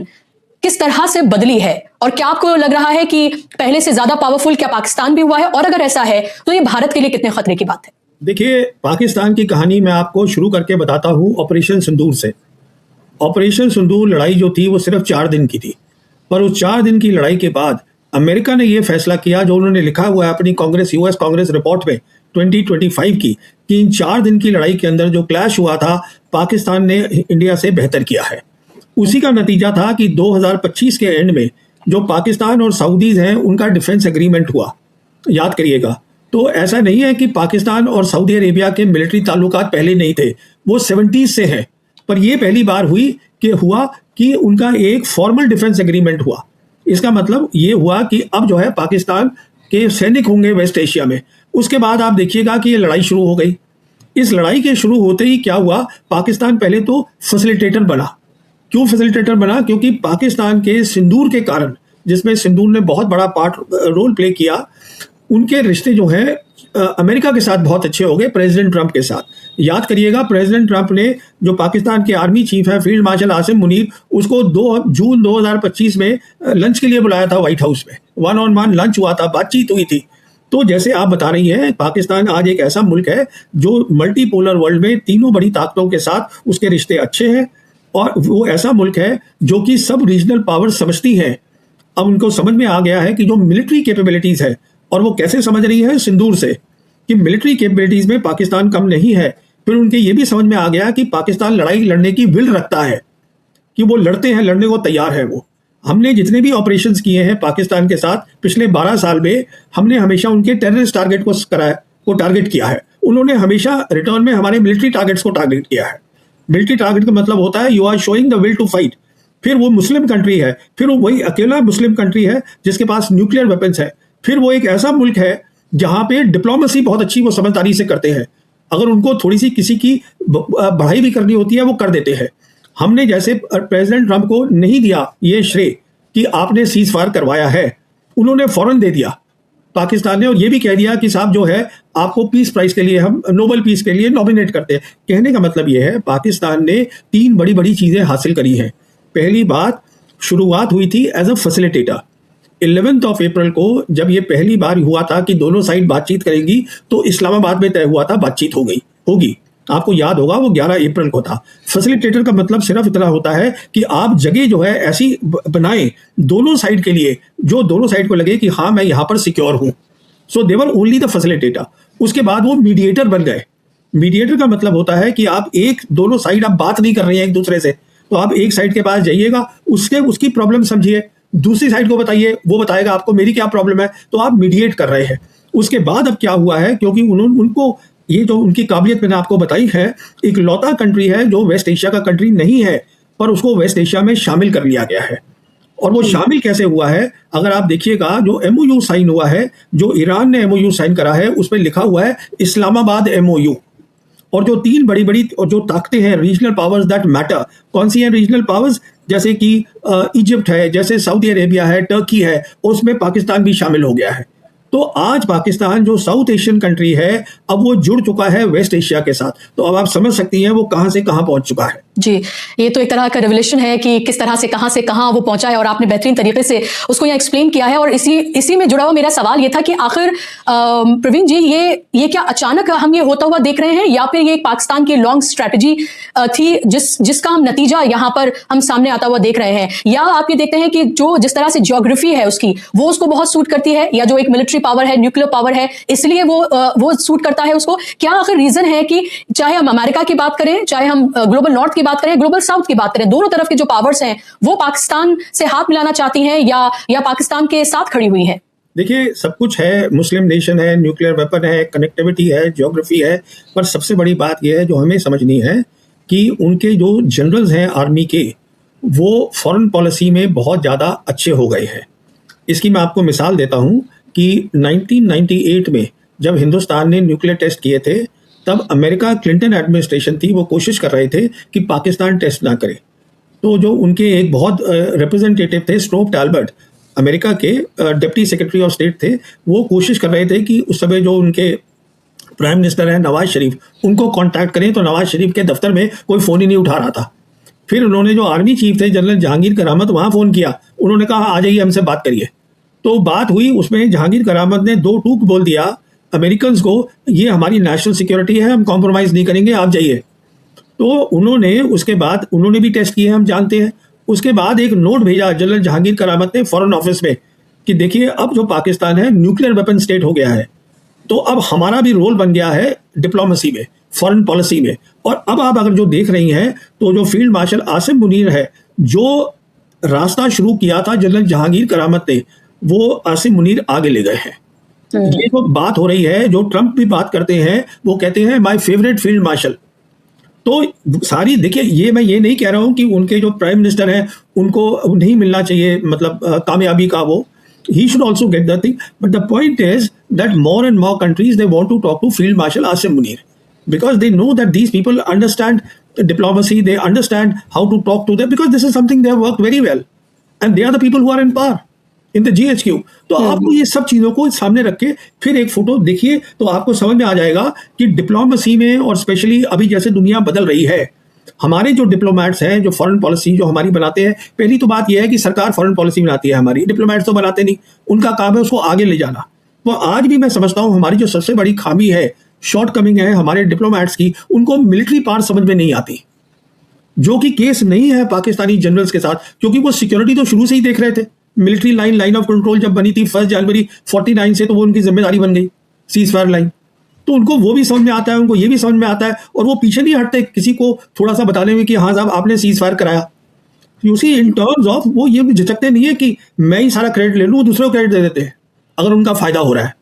किस तरह से बदली है? और क्या आपको लग रहा है कि पहले से ज्यादा पावरफुल क्या पाकिस्तान भी हुआ है? और अगर ऐसा है तो ये भारत के लिए कितने खतरे की बात है? देखिए, पाकिस्तान की कहानी मैं आपको शुरू करके बताता हूं ऑपरेशन सिंदूर से। ऑपरेशन सिंदूर लड़ाई जो थी वो सिर्फ 4 दिन की थी, पर उस 4 दिन की लड़ाई के बाद अमेरिका ने यह फैसला किया, जो उन्होंने लिखा हुआ है अपनी यूएस कांग्रेस रिपोर्ट में 2025 की, कि इन 4 दिन की लड़ाई के अंदर जो क्लैश हुआ था पाकिस्तान ने इंडिया से बेहतर किया है। उसी का नतीजा था कि 2025 के एंड में जो पाकिस्तान और सऊदीज हैं उनका डिफेंस एग्रीमेंट हुआ, याद करिएगा। तो ऐसा नहीं है कि पाकिस्तान और सऊदी अरेबिया के मिलिट्री ताल्लुकात पहले नहीं थे, वो 70s से हैं, पर यह पहली बार हुआ कि उनका एक फॉर्मल डिफेंस एग्रीमेंट हुआ। इसका मतलब ये हुआ कि अब जो है पाकिस्तान के सैनिक होंगे वेस्ट एशिया में। उसके बाद आप देखिएगा कि ये लड़ाई शुरू हो गई। इस लड़ाई के शुरू होते ही क्या हुआ, पाकिस्तान पहले तो फैसिलिटेटर बना। क्यों फैसिलिटेटर बना? क्योंकि पाकिस्तान के सिंदूर के कारण, जिसमें सिंदूर ने बहुत बड़ा रोल प्ले किया, उनके रिश्ते जो हैं अमेरिका के साथ बहुत अच्छे हो गए प्रेसिडेंट ट्रंप के साथ। याद करिएगा, प्रेसिडेंट ट्रंप ने जो पाकिस्तान के आर्मी चीफ है फील्ड मार्शल आसिम मुनीर, उसको 2 जून 2025 में लंच के लिए बुलाया था व्हाइट हाउस में। 1-on-1 लंच हुआ था, बातचीत हुई थी। तो जैसे आप बता रही हैं, पाकिस्तान आज एक ऐसा मुल्क है जो मल्टीपोलर वर्ल्ड में तीनों बड़ी ताकतों के साथ उसके रिश्ते अच्छे हैं, और वो ऐसा मुल्क है जो कि सब रीजनल पावर समझती है। अब उनको समझ में आ गया है कि जो मिलिट्री कैपेबिलिटीज है, और वो कैसे समझ रही है, सिंदूर से, कि मिलिट्री कैपेबिलिटीज में पाकिस्तान कम नहीं है। फिर उनके ये भी समझ में आ गया कि पाकिस्तान लड़ाई लड़ने की विल रखता है, कि वो लड़ते हैं, लड़ने को तैयार है वो। हमने जितने भी ऑपरेशंस किए हैं पाकिस्तान के साथ पिछले 12 साल में, हमने हमेशा उनके टेररिस्ट टारगेट को टारगेट किया है। उन्होंने हमेशा रिटर्न में हमारे मिलिट्री टारगेट्स को टारगेट किया है। मिलिट्री टारगेट का मतलब होता है you are showing the will to fight. फिर वो मुस्लिम कंट्री है, फिर वो वही अकेला मुस्लिम कंट्री है जिसके पास न्यूक्लियर वेपन्स है। फिर वो एक ऐसा मुल्क है जहां पे डिप्लोमेसी बहुत अच्छी वो समझदारी से करते हैं। अगर उनको थोड़ी सी किसी की बढ़ाई भी करनी होती है वो कर देते हैं। हमने जैसे प्रेसिडेंट ट्रंप को नहीं दिया ये श्रेय कि आपने सीज फायर करवाया है, उन्होंने फौरन दे दिया पाकिस्तान ने, और ये भी कह दिया कि साहब जो है आपको पीस प्राइज के लिए, हम नोबेल पीस के लिए नॉमिनेट करते हैं। कहने का मतलब ये है पाकिस्तान ने 3 बड़ी बड़ी चीजें हासिल करी हैं। पहली बात, शुरुआत हुई थी एज अ फैसिलिटेटर। 11 अप्रैल को जब ये पहली बार हुआ था कि दोनों साइड बातचीत करेंगी, तो इस्लामाबाद में तय हुआ था बातचीत होगी। आपको याद होगा वो 11 अप्रैल को था। फैसिलिटेटर का मतलब सिर्फ इतना होता है कि आप जगह जो है ऐसी बनाएं दोनों साइड के लिए, जो दोनों साइड को लगे कि हाँ मैं यहाँ पर सिक्योर हूँ। सो दे वर ओनली द फैसिलिटेटर। उसके बाद वो मीडिएटर बन गए। मीडिएटर का मतलब होता है कि आप दोनों साइड आप बात नहीं कर रहे हैं एक दूसरे से, तो आप एक साइड के पास जाइएगा, उसकी प्रॉब्लम समझिए, दूसरी साइड को बताइए, वो बताएगा आपको मेरी क्या प्रॉब्लम है, तो आप मीडिएट कर रहे हैं। उसके बाद अब क्या हुआ है, क्योंकि उनको ये जो उनकी काबिलियत मैंने आपको बताई है, एक लौता कंट्री है जो वेस्ट एशिया का कंट्री नहीं है, पर उसको वेस्ट एशिया में शामिल कर लिया गया है। और वो शामिल कैसे हुआ है, अगर आप देखिएगा जो एमओयू साइन हुआ है, जो ईरान ने एमओयू साइन करा है, उसमें लिखा हुआ है इस्लामाबाद एमओयू। और जो तीन बड़ी बड़ी और जो ताकतें हैं, रीजनल पावर्स दैट मैटर, कौन सी हैं रीजनल पावर्स, जैसे कि इजिप्ट है, जैसे सऊदी अरेबिया है, टर्की है, उसमें पाकिस्तान भी शामिल हो गया है। तो आज पाकिस्तान जो साउथ एशियन कंट्री है, अब वो जुड़ चुका है वेस्ट एशिया के साथ। तो अब आप समझ सकती हैं वो कहां से कहां पहुंच चुका है। जी, ये तो एक तरह का रेवोल्यूशन है कि किस तरह से कहां वो पहुंचा है, और आपने बेहतरीन तरीके से उसको यहाँ एक्सप्लेन किया है। और इसी में जुड़ा हुआ मेरा सवाल ये था कि आखिर प्रवीण जी, ये क्या अचानक हम ये होता हुआ देख रहे हैं, या फिर ये पाकिस्तान की लॉन्ग स्ट्रैटेजी थी जिसका हम नतीजा यहाँ पर हम सामने आता हुआ देख रहे हैं? या आप ये देखते हैं कि जो जिस तरह से ज्योग्राफी है उसकी, वो उसको बहुत सूट करती है, या जो एक मिलिट्री पावर है, न्यूक्लियर पावर है, इसलिए वो सूट करता है उसको? क्या आखिर रीजन है कि चाहे हम अमेरिका की बात करें, चाहे हम ग्लोबल नॉर्थ की बात करें, ग्लोबल साउथ की बात करें, दोनों तरफ की जो पावर्स हैं वो पाकिस्तान से हाथ मिलाना चाहती हैं या पाकिस्तान के साथ खड़ी हुई हैं? देखिए, सब कुछ है, मुस्लिम नेशन है, न्यूक्लियर वेपन है, कनेक्टिविटी है, ज्योग्राफी है, पर सबसे बड़ी बात यह है जो हमें समझनी है कि उनके जो जनरल्स हैं आर्मी के, वो फॉरेन पॉलिसी में बहुत ज़्यादा अच्छे हो गए हैं। इसकी मैं आपको मिसाल देता हूँ कि 1998 में जब हिंदुस्तान ने न्यूक्लियर टेस्ट किए थे, तब अमेरिका क्लिंटन एडमिनिस्ट्रेशन थी, वो कोशिश कर रहे थे कि पाकिस्तान टेस्ट ना करे। तो जो उनके एक बहुत रिप्रेजेंटेटिव थे, स्ट्रोप टैलबर्ट, अमेरिका के डिप्टी सेक्रेटरी ऑफ स्टेट थे, वो कोशिश कर रहे थे कि उस समय जो उनके प्राइम मिनिस्टर हैं नवाज शरीफ, उनको कांटेक्ट करें, तो नवाज शरीफ के दफ्तर में कोई फ़ोन ही नहीं उठा रहा था। फिर उन्होंने जो आर्मी चीफ थे जनरल जहांगीर करामत, वहाँ फ़ोन किया, उन्होंने कहा आ जाइए हमसे बात करिए। तो बात हुई, उसमें जहांगीर करामत ने दो टूक बोल दिया अमेरिकन को, ये हमारी नेशनल सिक्योरिटी है, हम कॉम्प्रोमाइज़ नहीं करेंगे, आप जाइए। तो उन्होंने उसके बाद उन्होंने भी टेस्ट किए, हम जानते हैं। उसके बाद एक नोट भेजा जनरल जहांगीर करामत ने फॉरेन ऑफिस में कि देखिए अब जो पाकिस्तान है न्यूक्लियर वेपन स्टेट हो गया है, तो अब हमारा भी रोल बन गया है डिप्लोमेसी में, फॉरेन पॉलिसी में। और अब आप अगर जो देख रही हैं, तो जो फील्ड मार्शल आसिम मुनीर है, जो रास्ता शुरू किया था जनरल जहांगीर करामत ने, वो आसिम मुनीर आगे ले गए हैं। ये जो बात हो रही है, जो ट्रंप भी बात करते हैं, वो कहते हैं माय फेवरेट फील्ड मार्शल। तो सारी देखिए, ये मैं ये नहीं कह रहा हूं कि उनके जो प्राइम मिनिस्टर हैं उनको नहीं मिलना चाहिए मतलब कामयाबी का, वो he should also get that thing, but the point is that more and more countries they want to talk to Field Marshal Asim Munir because they know that these people understand diplomacy, they understand how to talk to them, because this is something they have worked very well and they are the people who are in power in the GHQ. तो आपको ये सब चीज़ों को सामने रख के फिर एक फोटो देखिए, तो आपको समझ में आ जाएगा कि डिप्लोमेसी में, और स्पेशली अभी जैसे दुनिया बदल रही है, हमारे जो डिप्लोमेट्स हैं, जो फॉरेन पॉलिसी जो हमारी बनाते हैं, पहली तो बात यह है कि सरकार फॉरेन पॉलिसी बनाती है, हमारी डिप्लोमेट्स तो बनाते नहीं, उनका काम है उसको आगे ले जाना। तो आज भी मैं समझता हूँ हमारी जो सबसे बड़ी खामी है, शॉर्ट कमिंग है हमारे डिप्लोमेट्स की, उनको मिलिट्री पार्ट समझ में नहीं आती, जो कि केस नहीं है पाकिस्तानी जनरल्स के साथ, क्योंकि वो सिक्योरिटी तो शुरू से ही देख रहे थे। मिलिट्री लाइन ऑफ कंट्रोल जब बनी थी 1 जनवरी 49 से, तो वो उनकी जिम्मेदारी बन गई, सीज फायर लाइन। तो उनको वो भी समझ में आता है, उनको ये भी समझ में आता है, और वो पीछे नहीं हटते किसी को थोड़ा सा बताने में कि हाँ साहब आपने सीज फायर कराया। You see, in terms of वो ये झिझकते नहीं है कि मैं ही सारा क्रेडिट ले लूँ, दूसरे को क्रेडिट दे देते हैं अगर उनका फायदा हो रहा है।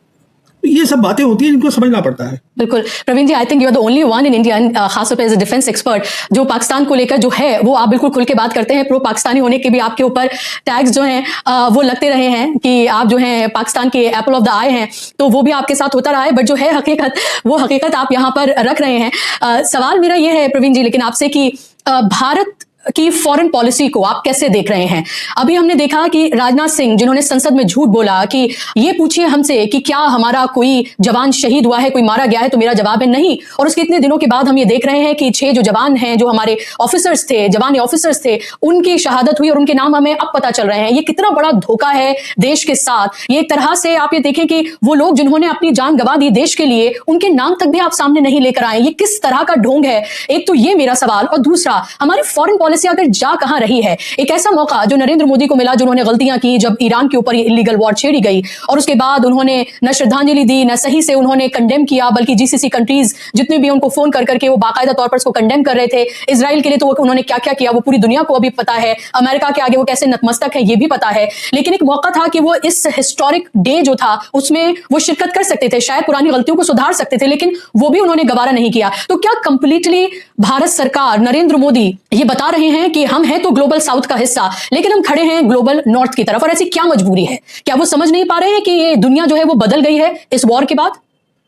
तो ये सब बातें होती हैं जिनको समझना पड़ता है। बिल्कुल Praveen ji, I think you are the only one in India, खासतौर पे एज अ डिफेंस एक्सपर्ट, जो पाकिस्तान को लेकर जो है वो आप बिल्कुल खुल के बात करते हैं। प्रो पाकिस्तानी होने के भी आपके ऊपर टैग्स जो हैं वो लगते रहे हैं कि आप जो हैं पाकिस्तान के एप्पल ऑफ द आई हैं, तो वो भी आपके साथ होता रहा है। बट जो है हकीकत, वो हकीकत आप यहाँ पर रख रहे हैं। सवाल मेरा ये है प्रवीण जी लेकिन आपसे कि भारत की फॉरेन पॉलिसी को आप कैसे देख रहे हैं? अभी हमने देखा कि राजनाथ सिंह, जिन्होंने संसद में झूठ बोला कि ये पूछिए हमसे कि क्या हमारा कोई जवान शहीद हुआ है, कोई मारा गया है, तो मेरा जवाब है नहीं। और उसके इतने दिनों के बाद हम ये देख रहे हैं कि 6 जो जवान हैं, जो हमारे ऑफिसर्स थे, जवान ऑफिसर्स थे, उनकी शहादत हुई और उनके नाम हमें अब पता चल रहे हैं। ये कितना बड़ा धोखा है देश के साथ। ये एक तरह से आप ये देखें कि वो लोग जिन्होंने अपनी जान गंवा दी देश के लिए, उनके नाम तक भी आप सामने नहीं लेकर आए। ये किस तरह का ढोंग है? एक तो ये मेरा सवाल, और दूसरा हमारी फॉरेन पॉलिसी आखिर जा कहां रही है? एक ऐसा मौका जो नरेंद्र मोदी को मिला, जो उन्होंने गलतियां की जब ईरान के ऊपर ये इलीगल वॉर छेड़ी गई, और उसके बाद उन्होंने न श्रद्धांजलि दी, न सही से उन्होंने कंडेम किया, बल्कि जीसीसी कंट्रीज जितने भी उनको फोन कर करके वो बाकायदा तौर पर उसको कंडेम कर रहे थे। इजराइल के लिए तो उन्होंने क्या क्या किया वो पूरी दुनिया को अभी पता है, अमेरिका के आगे वो कैसे नतमस्तक है ये भी पता है। लेकिन एक मौका था कि वो इस हिस्टोरिक डे जो था उसमें वो शिरकत कर सकते थे, शायद पुरानी गलतियों को सुधार सकते थे, लेकिन वो भी उन्होंने गवारा नहीं किया। तो क्या कंप्लीटली भारत सरकार, नरेंद्र मोदी ये बता रहे हैं कि हम हैं तो ग्लोबल साउथ का हिस्सा, लेकिन हम खड़े हैं ग्लोबल नॉर्थ की तरफ, और ऐसी क्या मजबूरी है? क्या वो समझ नहीं पा रहे हैं कि ये दुनिया जो है वो बदल गई है इस वॉर के बाद?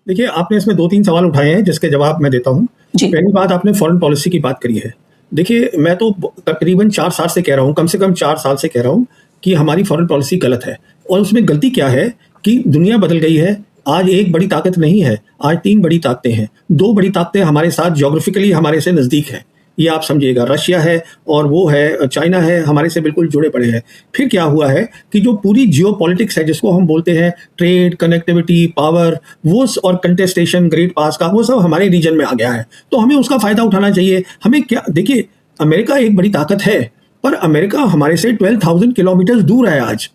देखिए, आपने इसमें 2-3 सवाल उठाए हैं जिसके जवाब मैं देता हूं। पहली बात, आपने फॉरेन पॉलिसी की बात करी है। देखिए, मैं तो तकरीबन 4 साल से कह रहा हूं, कम से कम 4 साल से कह रहा हूं कि हमारी फॉरेन पॉलिसी गलत है। और उसमें गलती क्या है कि दुनिया बदल गई है। आज एक बड़ी ताकत नहीं है, आज 3 बड़ी ताकतें हैं। 2 बड़ी ताकतें हमारे साथ ज्योग्राफिकली हमारे से नज़दीक है, ये आप समझिएगा। रशिया है और वो है चाइना है, हमारे से बिल्कुल जुड़े पड़े हैं। फिर क्या हुआ है कि जो पूरी जियो पॉलिटिक्स है, जिसको हम बोलते हैं ट्रेड, कनेक्टिविटी, पावर, वो और कंटेस्टेशन, ग्रेट पास का, वो सब हमारे रीजन में आ गया है। तो हमें उसका फ़ायदा उठाना चाहिए। हमें क्या, देखिए, अमेरिका एक बड़ी ताकत है, पर अमेरिका हमारे से 12,000 किलोमीटर दूर है आज,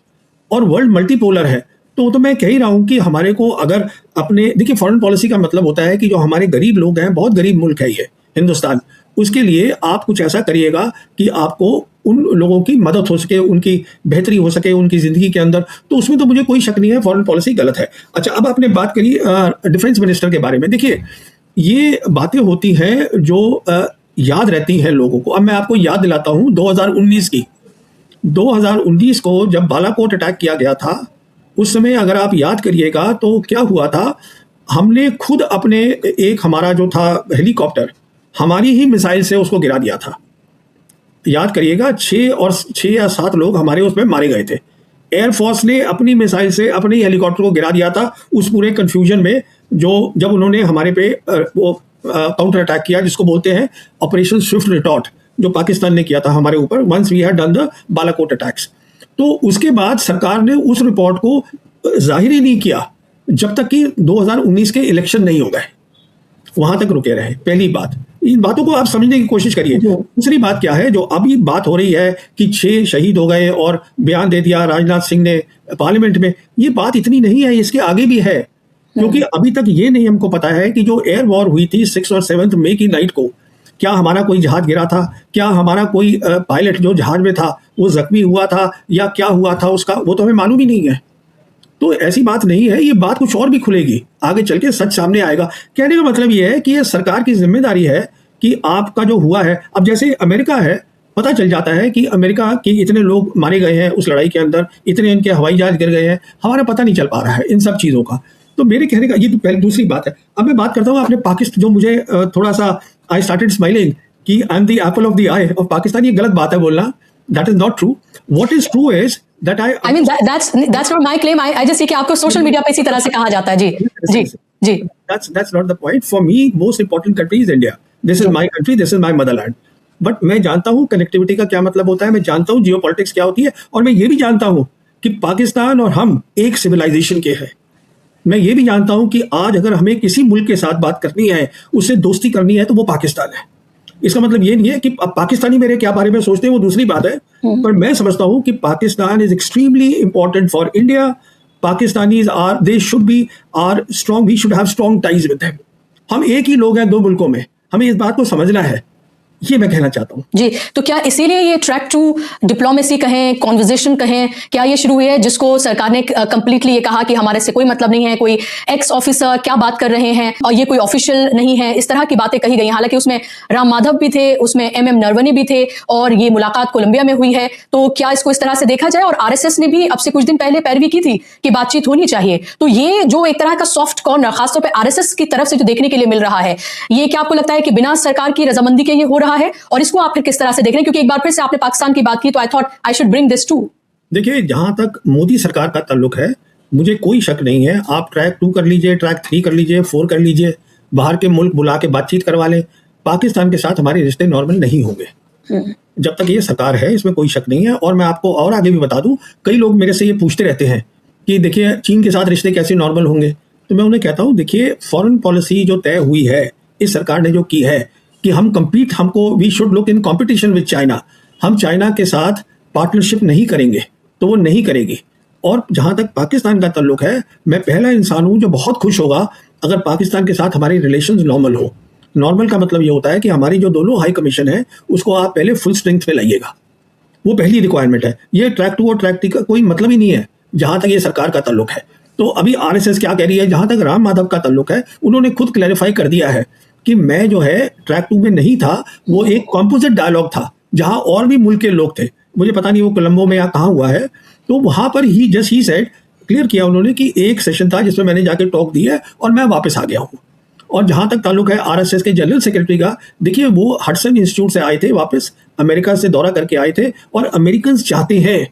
और वर्ल्ड मल्टीपोलर है। तो मैं कह ही रहा हूं कि हमारे को अगर अपने, देखिए, फॉरेन पॉलिसी का मतलब होता है कि जो हमारे गरीब लोग हैं, बहुत गरीब मुल्क है ये हिंदुस्तान, उसके लिए आप कुछ ऐसा करिएगा कि आपको उन लोगों की मदद हो सके, उनकी बेहतरी हो सके उनकी ज़िंदगी के अंदर। तो उसमें तो मुझे कोई शक नहीं है, फॉरेन पॉलिसी गलत है। अच्छा, अब आपने बात करी डिफेंस मिनिस्टर के बारे में। देखिए, ये बातें होती हैं जो याद रहती हैं लोगों को। अब मैं आपको याद दिलाता हूँ 2019 की। 2019 को जब बालाकोट अटैक किया गया था, उस समय अगर आप याद करिएगा तो क्या हुआ था, हमने खुद अपने एक हमारा जो था हेलीकॉप्टर, हमारी ही मिसाइल से उसको गिरा दिया था। याद करिएगा, 6 या 7 लोग हमारे उसमें मारे गए थे। एयरफोर्स ने अपनी मिसाइल से अपने ही हेलीकॉप्टर को गिरा दिया था उस पूरे कंफ्यूजन में, जो जब उन्होंने हमारे पे वो काउंटर अटैक किया, जिसको बोलते हैं ऑपरेशन स्विफ्ट रिटॉर्ट, जो पाकिस्तान ने किया था हमारे ऊपर once we had done the Balakot attacks. तो उसके बाद सरकार ने उस रिपोर्ट को जाहिर ही नहीं किया जब तक कि 2019 के इलेक्शन नहीं हो गए, वहां तक रुके रहे। पहली बात, इन बातों को आप समझने की कोशिश करिए। दूसरी बात क्या है, जो अभी बात हो रही है कि 6 शहीद हो गए और बयान दे दिया राजनाथ सिंह ने पार्लियामेंट में, ये बात इतनी नहीं है, इसके आगे भी है। क्योंकि अभी तक ये नहीं हमको पता है कि जो एयर वॉर हुई थी 6 और 7 मई की नाइट को, क्या हमारा कोई जहाज गिरा था, क्या हमारा कोई पायलट जो जहाज में था वो जख्मी हुआ था, या क्या हुआ था उसका, वो तो हमें मालूम ही नहीं है। तो ऐसी बात नहीं है, ये बात कुछ और भी खुलेगी आगे चल के, सच सामने आएगा। कहने का मतलब ये है कि ये सरकार की जिम्मेदारी है कि आपका जो हुआ है, अब जैसे अमेरिका है, पता चल जाता है कि अमेरिका के इतने लोग मारे गए हैं उस लड़ाई के अंदर, इतने इनके हवाई जहाज गिर गए हैं, हमारा पता नहीं चल पा रहा है इन सब चीज़ों का। तो मेरे कहने का ये तो पहले दूसरी बात है। अब मैं बात करता हूँ अपने पाकिस्तान, जो मुझे थोड़ा सा आई स्टार्टेड स्माइलिंग कि I am the Apple of the I of Pakistan. ये गलत बात है बोलना, that is not true. What is true is that I mean that's not my claim. I just say कि आपको सोशल मीडिया पे इसी तरह से कहा जाता है। जी जी जी, that's not the point for me. Most important country is India. This is my country, this is my motherland. But मैं जानता हूँ कनेक्टिविटी का क्या मतलब होता है, मैं जानता हूँ जियो पॉलिटिक्स क्या होती है, और मैं ये भी जानता हूँ कि पाकिस्तान और हम एक सिविलाइजेशन के हैं। मैं ये भी जानता हूं कि आज अगर हमें किसी मुल्क के साथ बात करनी है, उससे दोस्ती करनी है, तो वो पाकिस्तान है। इसका मतलब ये नहीं है कि पाकिस्तानी मेरे क्या बारे में सोचते हैं, वो दूसरी बात है, पर मैं समझता हूं कि Pakistan is extremely important for India. Pakistanis are, they should be are strong, we should have strong ties with them. हम एक ही लोग हैं 2 मुल्कों में, हमें इस बात को समझना है, ये मैं कहना चाहता हूँ। जी, तो क्या इसीलिए ये ट्रैक टू डिप्लोमेसी कहें, कॉन्वर्जेशन कहें, क्या ये शुरू हुई है, जिसको सरकार ने कंप्लीटली ये कहा कि हमारे से कोई मतलब नहीं है, कोई एक्स ऑफिसर क्या बात कर रहे हैं और ये कोई ऑफिशियल नहीं है, इस तरह की बातें कही गई। हालांकि उसमें राम माधव भी थे, उसमें MM नरवणे भी थे, और ये मुलाकात कोलंबिया में हुई है। तो क्या इसको इस तरह से देखा जाए? और RSS ने भी अब से कुछ दिन पहले पैरवी की थी कि बातचीत होनी चाहिए। तो ये जो एक तरह का सॉफ्ट कॉर्नर खासतौर पर RSS की तरफ से जो देखने के लिए मिल रहा है, ये क्या आपको लगता है कि बिना सरकार की रजामंदी के ये हो रहा है? और इसको आप फिर किस तरह से देख रहे हैं? क्योंकि एक बार फिर से आपने पाकिस्तान की बात की, तो I thought I should bring this to. देखिए, जहां तक मोदी सरकार का ताल्लुक है, मुझे कोई शक नहीं है। आप ट्रैक 2 कर लीजिए, ट्रैक 3 कर लीजिए, 4 कर लीजिए, बाहर के मुल्क बुला के बातचीत करवा लें, पाकिस्तान के साथ हमारे रिश्ते नॉर्मल नहीं होंगे जब तक ये सरकार है, इसमें कोई शक नहीं है। और मैं आपको और आगे भी बता दूं, कई लोग मेरे से ये पूछते रहते हैं कि देखिए चीन के साथ रिश्ते कैसे नॉर्मल होंगे। तो मैं उन्हें कहता हूं, देखिए फॉरेन पॉलिसी जो तय हुई है, इस सरकार ने जो की है, कि हमको we should look in competition with China, हम चाइना के साथ पार्टनरशिप नहीं करेंगे तो वो नहीं करेगी। और जहां तक पाकिस्तान का ताल्लुक है, मैं पहला इंसान हूं जो बहुत खुश होगा अगर पाकिस्तान के साथ हमारी रिलेशंस नॉर्मल हो। नॉर्मल का मतलब ये होता है कि हमारी जो दोनों हाई कमीशन है उसको आप पहले फुल स्ट्रेंथ में लाइएगा, वो पहली रिक्वायरमेंट है। ये ट्रैक टू और ट्रैक 3 का कोई मतलब ही नहीं है जहां तक ये सरकार का ताल्लुक है। तो अभी आरएसएस क्या कह रही है, जहां तक राम माधव का ताल्लुक है, उन्होंने खुद क्लैरिफाई कर दिया है कि मैं जो है ट्रैक 2 में नहीं था, वो एक कॉम्पोजिट डायलॉग था जहां और भी मुल्क के लोग थे। मुझे पता नहीं वो कोलंबो में या कहाँ हुआ है, तो वहां पर ही जस्ट ही सेड, क्लियर किया उन्होंने कि एक सेशन था जिसमें मैंने जाके टॉक दी है और मैं वापस आ गया हूँ। और जहां तक ताल्लुक है आरएसएस के जनरल सेक्रेटरी का, देखिए वो हडसन इंस्टीट्यूट से आए थे, वापस अमेरिका से दौरा करके आए थे, और अमेरिकन चाहते हैं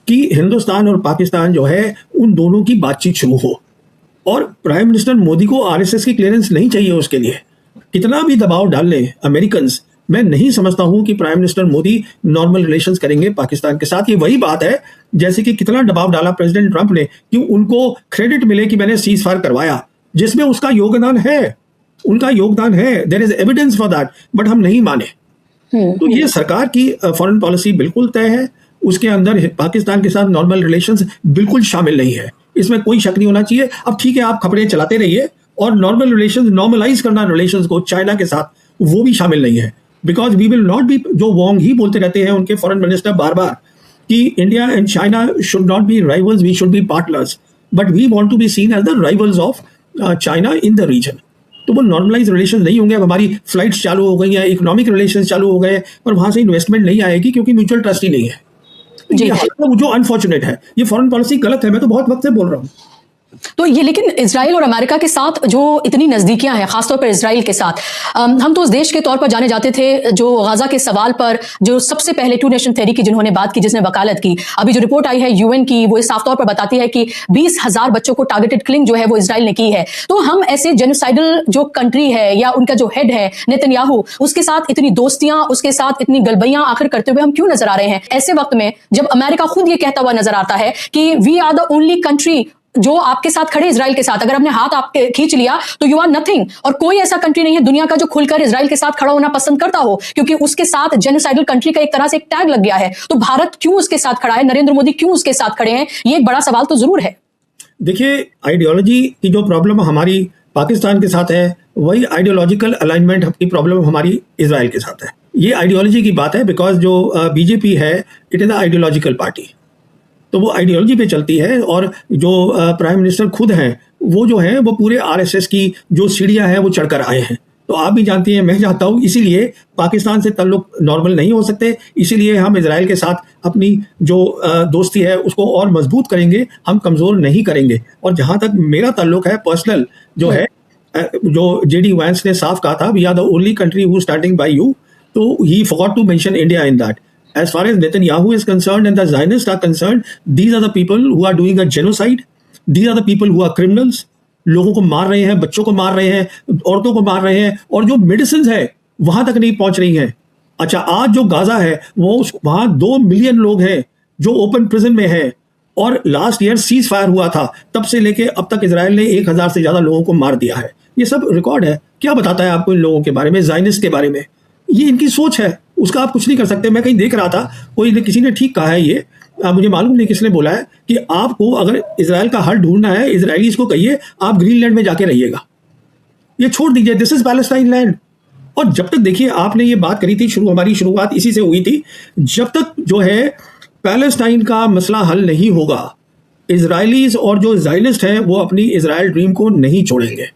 कि हिंदुस्तान और पाकिस्तान जो है उन दोनों की बातचीत शुरू हो। और प्राइम मिनिस्टर मोदी को आरएसएस की क्लियरेंस नहीं चाहिए उसके लिए, कितना भी दबाव डाल लें अमेरिकन, मैं नहीं समझता हूं कि prime minister Modi normal relations करेंगे पाकिस्तान के साथ। ये वही बात है जैसे कि कितना दबाव डाला प्रेसिडेंट ट्रंप ने कि उनको क्रेडिट मिले कि मैंने सीज फायर करवाया, जिसमें उसका योगदान है, उनका योगदान है, there is evidence for that, but हम नहीं माने। तो ये सरकार की फॉरेन पॉलिसी बिल्कुल तय है, उसके अंदर पाकिस्तान के साथ नॉर्मल रिलेशंस बिल्कुल शामिल नहीं है, इसमें कोई शक नहीं होना चाहिए। अब ठीक है, आप खबरें चलाते रहिए, और नॉर्मल रिलेशंस, नॉर्मलाइज करना रिलेशंस को चाइना के साथ, वो भी शामिल नहीं है। Because we will not be, जो वोंग ही बोलते रहते हैं उनके फॉरेन मिनिस्टर बार बार, कि India and China should not be rivals, we should be partners, but we want to be seen as the rivals of China in the region. तो वो नॉर्मलाइज रिलेशन नहीं होंगे। अब हमारी फ्लाइट्स चालू हो गई हैं, इकोनॉमिक रिलेशन चालू हो गए, पर वहां से इन्वेस्टमेंट नहीं आएगी क्योंकि म्यूचुअल ट्रस्ट ही नहीं है। ये जो अनफॉर्चुनेट है, ये फॉरेन पॉलिसी गलत है, मैं तो बहुत वक्त से बोल रहा हूँ। तो ये, लेकिन इजराइल और अमेरिका के साथ जो इतनी नजदीकियां हैं, खासतौर पर इजराइल के साथ, हम तो उस देश के तौर पर जाने जाते थे जो गाजा के सवाल पर जो सबसे पहले 2 नेशन थ्योरी की जिन्होंने बात की, जिसने वकालत की। अभी जो रिपोर्ट आई है यूएन की, वो साफ तौर पर बताती है कि 20,000 बच्चों को टारगेटेड किलिंग जो है वो इजराइल ने की है। तो हम ऐसे जेनोसाइडल जो कंट्री है या उनका जो हेड है नेतन्याहू, उसके साथ इतनी दोस्तियां, उसके साथ इतनी गलबैयां आखिर करते हुए हम क्यों नजर आ रहे हैं ऐसे वक्त में, जब अमेरिका खुद ये कहता हुआ नजर आता है कि we are the only country जो आपके साथ खड़े इजराइल के साथ, अगर हमने हाथ आपके खींच लिया तो यू आर नथिंग। और कोई ऐसा कंट्री नहीं है दुनिया का जो खुलकर इजराइल के साथ खड़ा होना पसंद करता हो, क्योंकि उसके साथ जेनोसाइडल कंट्री का एक तरह से एक टैग लग गया है। तो भारत क्यों उसके साथ खड़ा है, नरेंद्र मोदी क्यों उसके साथ खड़े हैं, ये एक बड़ा सवाल तो जरूर है। देखिए, आइडियोलॉजी की जो प्रॉब्लम हमारी पाकिस्तान के साथ है, वही आइडियोलॉजिकल अलाइनमेंट की प्रॉब्लम हमारी इजराइल के साथ है। ये आइडियोलॉजी की बात है, बिकॉज जो बीजेपी है, it is a ideological party, तो वो आइडियोलॉजी पे चलती है। और जो प्राइम मिनिस्टर खुद हैं, वो जो है वो पूरे आरएसएस की जो सीढ़ियां हैं वो चढ़कर आए हैं। तो आप भी जानती हैं, मैं जानता हूँ, इसीलिए पाकिस्तान से ताल्लुक नॉर्मल नहीं हो सकते, इसीलिए हम इजराइल के साथ अपनी जो दोस्ती है उसको और मजबूत करेंगे, हम कमज़ोर नहीं करेंगे। और जहाँ तक मेरा ताल्लुक है पर्सनल जो है, जो जेडी वैंस ने साफ कहा था, we are the only country who starting by you, तो he forgot to mention India in that. As far as Netanyahu is concerned and the Zionists are concerned, these are the people who are doing a genocide. These are the people who are criminals. लोगों को मार रहे हैं, बच्चों को मार रहे हैं, औरतों को मार रहे हैं, और जो मेडिसिन है वहां तक नहीं पहुंच रही हैं। अच्छा, आज जो गाजा है वो वहां 2 मिलियन लोग हैं जो ओपन प्रिजन में हैं, और लास्ट ईयर सीज फायर हुआ था, तब से लेके अब तक इजराइल ने 1000 से ज्यादा लोगों को मार दिया है। ये सब रिकॉर्ड है। क्या बताता है आपको इन लोगों के बारे में, ज़ायनिस्ट के बारे में? ये इनकी सोच है, उसका आप कुछ नहीं कर सकते। मैं कहीं देख रहा था, किसी ने ठीक कहा है ये, मुझे मालूम नहीं किसने बोला है, कि आपको अगर इजराइल का हल ढूंढना है, इजराइलीज को कहिए आप ग्रीनलैंड में जाके रहिएगा, ये छोड़ दीजिए, दिस इज पैलेस्टाइन लैंड। और जब तक, देखिए आपने ये बात करी थी, हमारी शुरुआत इसी से हुई थी, जब तक जो है पैलेस्टाइन का मसला हल नहीं होगा, इजराइलीज और जो ज़ायनिस्ट हैं वो अपनी इजराइल ड्रीम को नहीं छोड़ेंगे।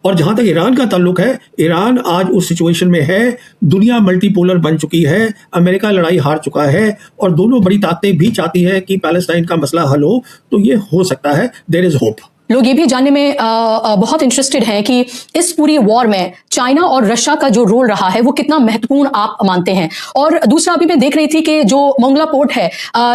और जहां तक ईरान का ताल्लुक है, ईरान आज उस सिचुएशन में है, दुनिया मल्टीपोलर बन चुकी है, अमेरिका लड़ाई हार चुका है, और दोनों बड़ी ताकतें भी चाहती है कि पैलेस्टाइन का मसला हल हो। तो ये हो सकता है, देयर इज होप। लोग ये भी जानने में बहुत इंटरेस्टेड हैं कि इस पूरी वॉर में चाइना और रशिया का जो रोल रहा है वो कितना महत्वपूर्ण आप मानते हैं। और दूसरा, अभी मैं देख रही थी कि जो मोंगला पोर्ट है,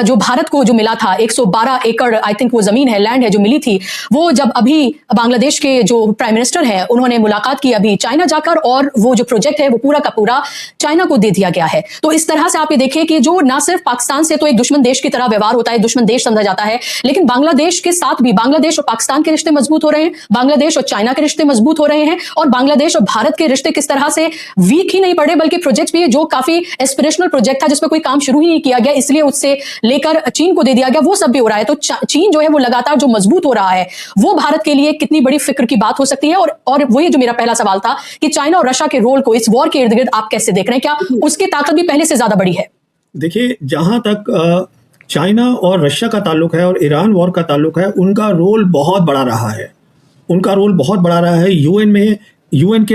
जो भारत को जो मिला था 112 एकड़ आई थिंक वो जमीन है, लैंड है जो मिली थी, वो जब अभी बांग्लादेश के जो प्राइम मिनिस्टर हैं उन्होंने मुलाकात की अभी चाइना जाकर, और वो जो प्रोजेक्ट है वो पूरा का पूरा चाइना को दे दिया गया है। तो इस तरह से आप ये देखिए कि जो ना सिर्फ पाकिस्तान से तो एक दुश्मन देश की तरह व्यवहार होता है, दुश्मन देश समझा जाता है, लेकिन बांग्लादेश के साथ भी, बांग्लादेश और पाकिस्तान के रिश्ते मजबूत हो रहे हैं, बांग्लादेश और चाइना के रिश्ते मजबूत हो रहे हैं, और बांग्लादेश और भारत के रिश्ते किस तरह से वीक ही नहीं पड़े बल्कि प्रोजेक्ट भी जो काफी एस्पिरेशनल प्रोजेक्ट था जिसमें कोई काम शुरू ही नहीं किया गया, इसलिए उससे लेकर चीन को दे दिया गया, वो सब भी हो रहा है। तो चीन जो है वो लगातार जो मजबूत हो रहा है वो भारत के लिए कितनी बड़ी फिक्र की बात हो सकती है। और वही जो मेरा पहला सवाल था कि चाइना और रशिया के रोल को इस वॉर के इर्द गिर्द आप कैसे देख रहे हैं, क्या उसकी ताकत भी पहले से ज्यादा बड़ी है? देखिए, जहां तक चाइना और रशिया का ताल्लुक है और ईरान वॉर का ताल्लुक है, उनका रोल बहुत बड़ा रहा है। उनका रोल बहुत बड़ा रहा है यूएन में, यूएन के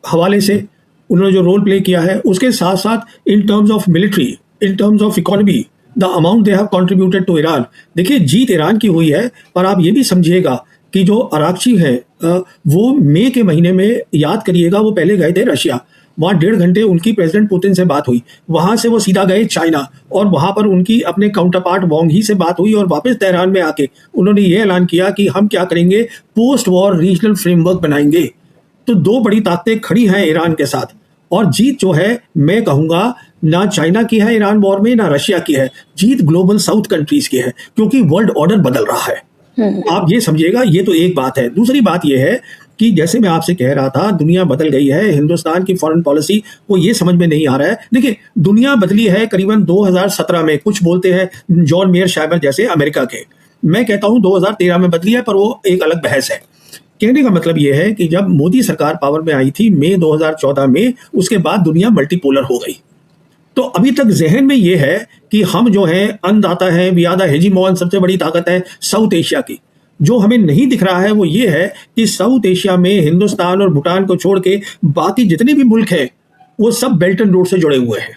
हवाले से उन्होंने जो रोल प्ले किया है, उसके साथ साथ in terms of military, in terms of economy, the amount they have contributed to Iran. देखिए, जीत ईरान की हुई है, पर आप ये भी समझिएगा कि जो अराक्ची है वो मई के महीने में, याद करिएगा, वो पहले गए थे रशिया, वहाँ 1.5 घंटे उनकी प्रेसिडेंट पुतिन से बात हुई, वहाँ से वो सीधा गए चाइना और वहाँ पर उनकी अपने काउंटर पार्ट वांग ही से बात हुई और वापस तेहरान में आके उन्होंने ये ऐलान किया कि हम क्या करेंगे, पोस्ट वॉर रीजनल फ्रेमवर्क बनाएंगे। तो दो बड़ी ताकतें खड़ी हैं ईरान के साथ, और जीत जो है मैं कहूँगा ना चाइना की है ईरान वॉर में, ना रशिया की है, जीत ग्लोबल साउथ कंट्रीज की है, क्योंकि वर्ल्ड ऑर्डर बदल रहा है। आप ये समझिएगा, ये तो एक बात है। दूसरी बात ये है कि जैसे मैं आपसे कह रहा था, दुनिया बदल गई है, हिंदुस्तान की फॉरेन पॉलिसी वो ये समझ में नहीं आ रहा है। देखिए, दुनिया बदली है करीबन 2017 में, कुछ बोलते हैं जॉन मेयर शाइबर जैसे अमेरिका के, मैं कहता हूं 2013 में बदली है, पर वो एक अलग बहस है। कहने का मतलब ये है कि जब मोदी सरकार पावर में आई थी मई 2014 में, उसके बाद दुनिया मल्टीपोलर हो गई। तो अभी तक जहन में ये है कि हम जो है अन्नदाता हैं, वी आर द हेजीमॉन, सबसे बड़ी ताकत है साउथ एशिया की। जो हमें नहीं दिख रहा है वो ये है कि साउथ एशिया में हिंदुस्तान और भूटान को छोड़ के बाकी जितने भी मुल्क हैं वो सब बेल्ट एंड रोड से जुड़े हुए हैं।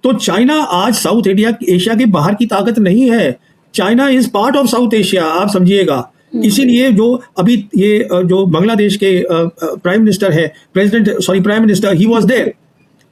तो चाइना आज साउथ एशिया के बाहर की ताकत नहीं है, China is part of South Asia, आप समझिएगा। इसीलिए जो अभी ये जो बांग्लादेश के प्राइम मिनिस्टर है, prime minister, he was there,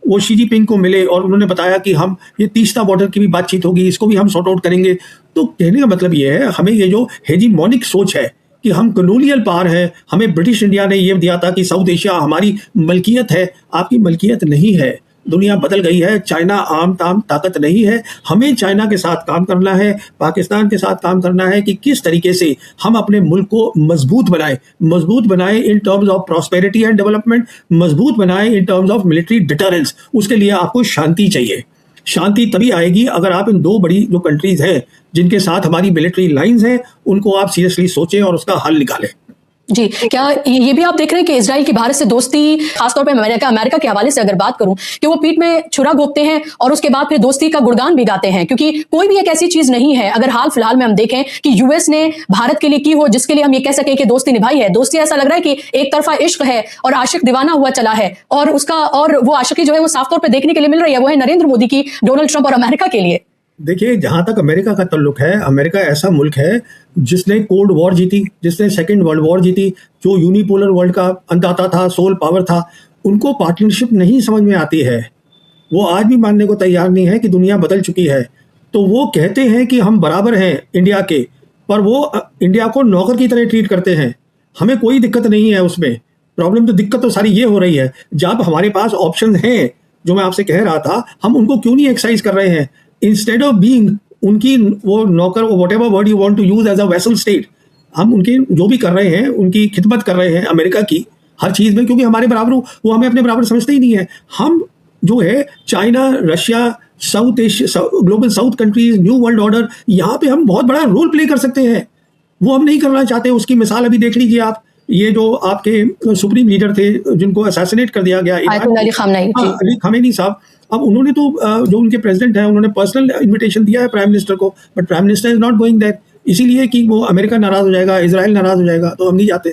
वो शी जिनपिंग को मिले और उन्होंने बताया कि हम ये तीस्ता बॉर्डर की भी बातचीत होगी, इसको भी हम सॉर्ट आउट करेंगे। तो कहने का मतलब ये है, हमें ये जो हेजीमोनिक सोच है कि हम कॉलोनियल पावर है, हमें ब्रिटिश इंडिया ने ये दिया था कि साउथ एशिया हमारी मलकियत है, आपकी मलकियत नहीं है। दुनिया बदल गई है, चाइना आम ताम ताकत नहीं है। हमें चाइना के साथ काम करना है, पाकिस्तान के साथ काम करना है कि किस तरीके से हम अपने मुल्क को मजबूत बनाएं इन terms of prosperity and development, मजबूत बनाएं इन टर्म्स ऑफ मिलिट्री डिटरेंस। उसके लिए आपको शांति चाहिए। शांति तभी आएगी अगर आप इन दो बड़ी जो कंट्रीज हैं जिनके साथ हमारी मिलिट्री लाइंस हैं, उनको आप सीरियसली सोचें और उसका हल निकालें। जी, क्या ये भी आप देख रहे हैं कि इजराइल की भारत से दोस्ती, खासतौर पे अमेरिका के हवाले से अगर बात करूं, कि वो पीठ में छुरा घोंपते हैं और उसके बाद फिर दोस्ती का गुणगान भी गाते हैं, क्योंकि कोई भी एक ऐसी चीज नहीं है अगर हाल फिलहाल में हम देखें कि यूएस ने भारत के लिए की हो जिसके लिए हम ये कह सकें कि दोस्ती निभाई है। दोस्ती ऐसा लग रहा है कि एक तरफा इश्क है और आशिक दीवाना हुआ चला है, और वो आशिकी जो है वो साफ तौर पर देखने के लिए मिल रही है, वो है नरेंद्र मोदी की डोनाल्ड ट्रंप और अमेरिका के लिए। देखिए, जहां तक अमेरिका का ताल्लुक है, अमेरिका ऐसा मुल्क है जिसने कोल्ड वॉर जीती, जिसने सेकेंड वर्ल्ड वॉर जीती, जो यूनिपोलर वर्ल्ड का अन्नदाता था, सोल पावर था। उनको पार्टनरशिप नहीं समझ में आती है। वो आज भी मानने को तैयार नहीं है कि दुनिया बदल चुकी है। तो वो कहते हैं कि हम बराबर हैं इंडिया के, पर वो इंडिया को नौकर की तरह ट्रीट करते हैं। हमें कोई दिक्कत नहीं है उसमें। प्रॉब्लम तो, दिक्कत तो सारी ये हो रही है, जब हमारे पास ऑप्शन हैं, जो मैं आपसे कह रहा था, हम उनको क्यों नहीं एक्सरसाइज कर रहे हैं? इंस्टेड ऑफ बीइंग उनकी वो नौकर, whatever word you want to use as a vassal state, हम उनके जो भी कर रहे हैं, उनकी खिदमत कर रहे हैं अमेरिका की हर चीज़ में, क्योंकि हमारे बराबर वो हमें अपने बराबर समझते ही नहीं है। हम जो है China, Russia, south Asia, global south countries, new world order, यहाँ पे हम बहुत बड़ा रोल प्ले कर सकते हैं। वो हम नहीं करना चाहते। उसकी मिसाल अभी देख लीजिए आप, ये जो आपके सुप्रीम लीडर थे जिनको असैसिनेट कर दिया गया, अली खामेनी साहब, अब उन्होंने तो जो उनके प्रेसिडेंट हैं उन्होंने पर्सनल इनविटेशन दिया है प्राइम मिनिस्टर को, but prime minister is not going that, इसीलिए कि वो अमेरिका नाराज हो जाएगा, इजराइल नाराज हो जाएगा, तो हम नहीं जाते।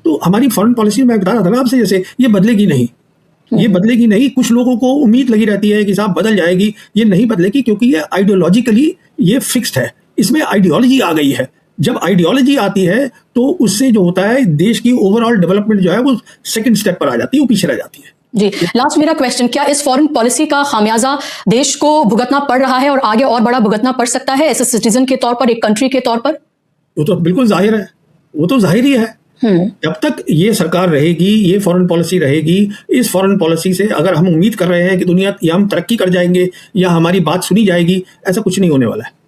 तो हमारी फॉरेन पॉलिसी में बता रहा था ना आपसे, जैसे ये बदलेगी नहीं। कुछ लोगों को उम्मीद लगी रहती है कि साहब बदल जाएगी, ये नहीं बदलेगी, क्योंकि ये आइडियोलॉजिकली ये फिक्स्ड है। इसमें आइडियोलॉजी आ गई है। जब आइडियोलॉजी आती है तो उससे जो होता है देश की ओवरऑल डेवलपमेंट जो है वो सेकंड स्टेप पर आ जाती है, वो पीछे रह जाती है। जी, लास्ट मेरा क्वेश्चन, क्या इस फॉरेन पॉलिसी का खामियाजा देश को भुगतना पड़ रहा है और आगे और बड़ा भुगतना पड़ सकता है एज ए सिटीजन के तौर पर, एक कंट्री के तौर पर? वो तो बिल्कुल जाहिर है, वो तो जाहिर ही है। जब तक ये सरकार रहेगी, ये फॉरेन पॉलिसी रहेगी, इस फॉरेन पॉलिसी से अगर हम उम्मीद कर रहे हैं कि दुनिया या हम तरक्की कर जाएंगे या हमारी बात सुनी जाएगी, ऐसा कुछ नहीं होने वाला है।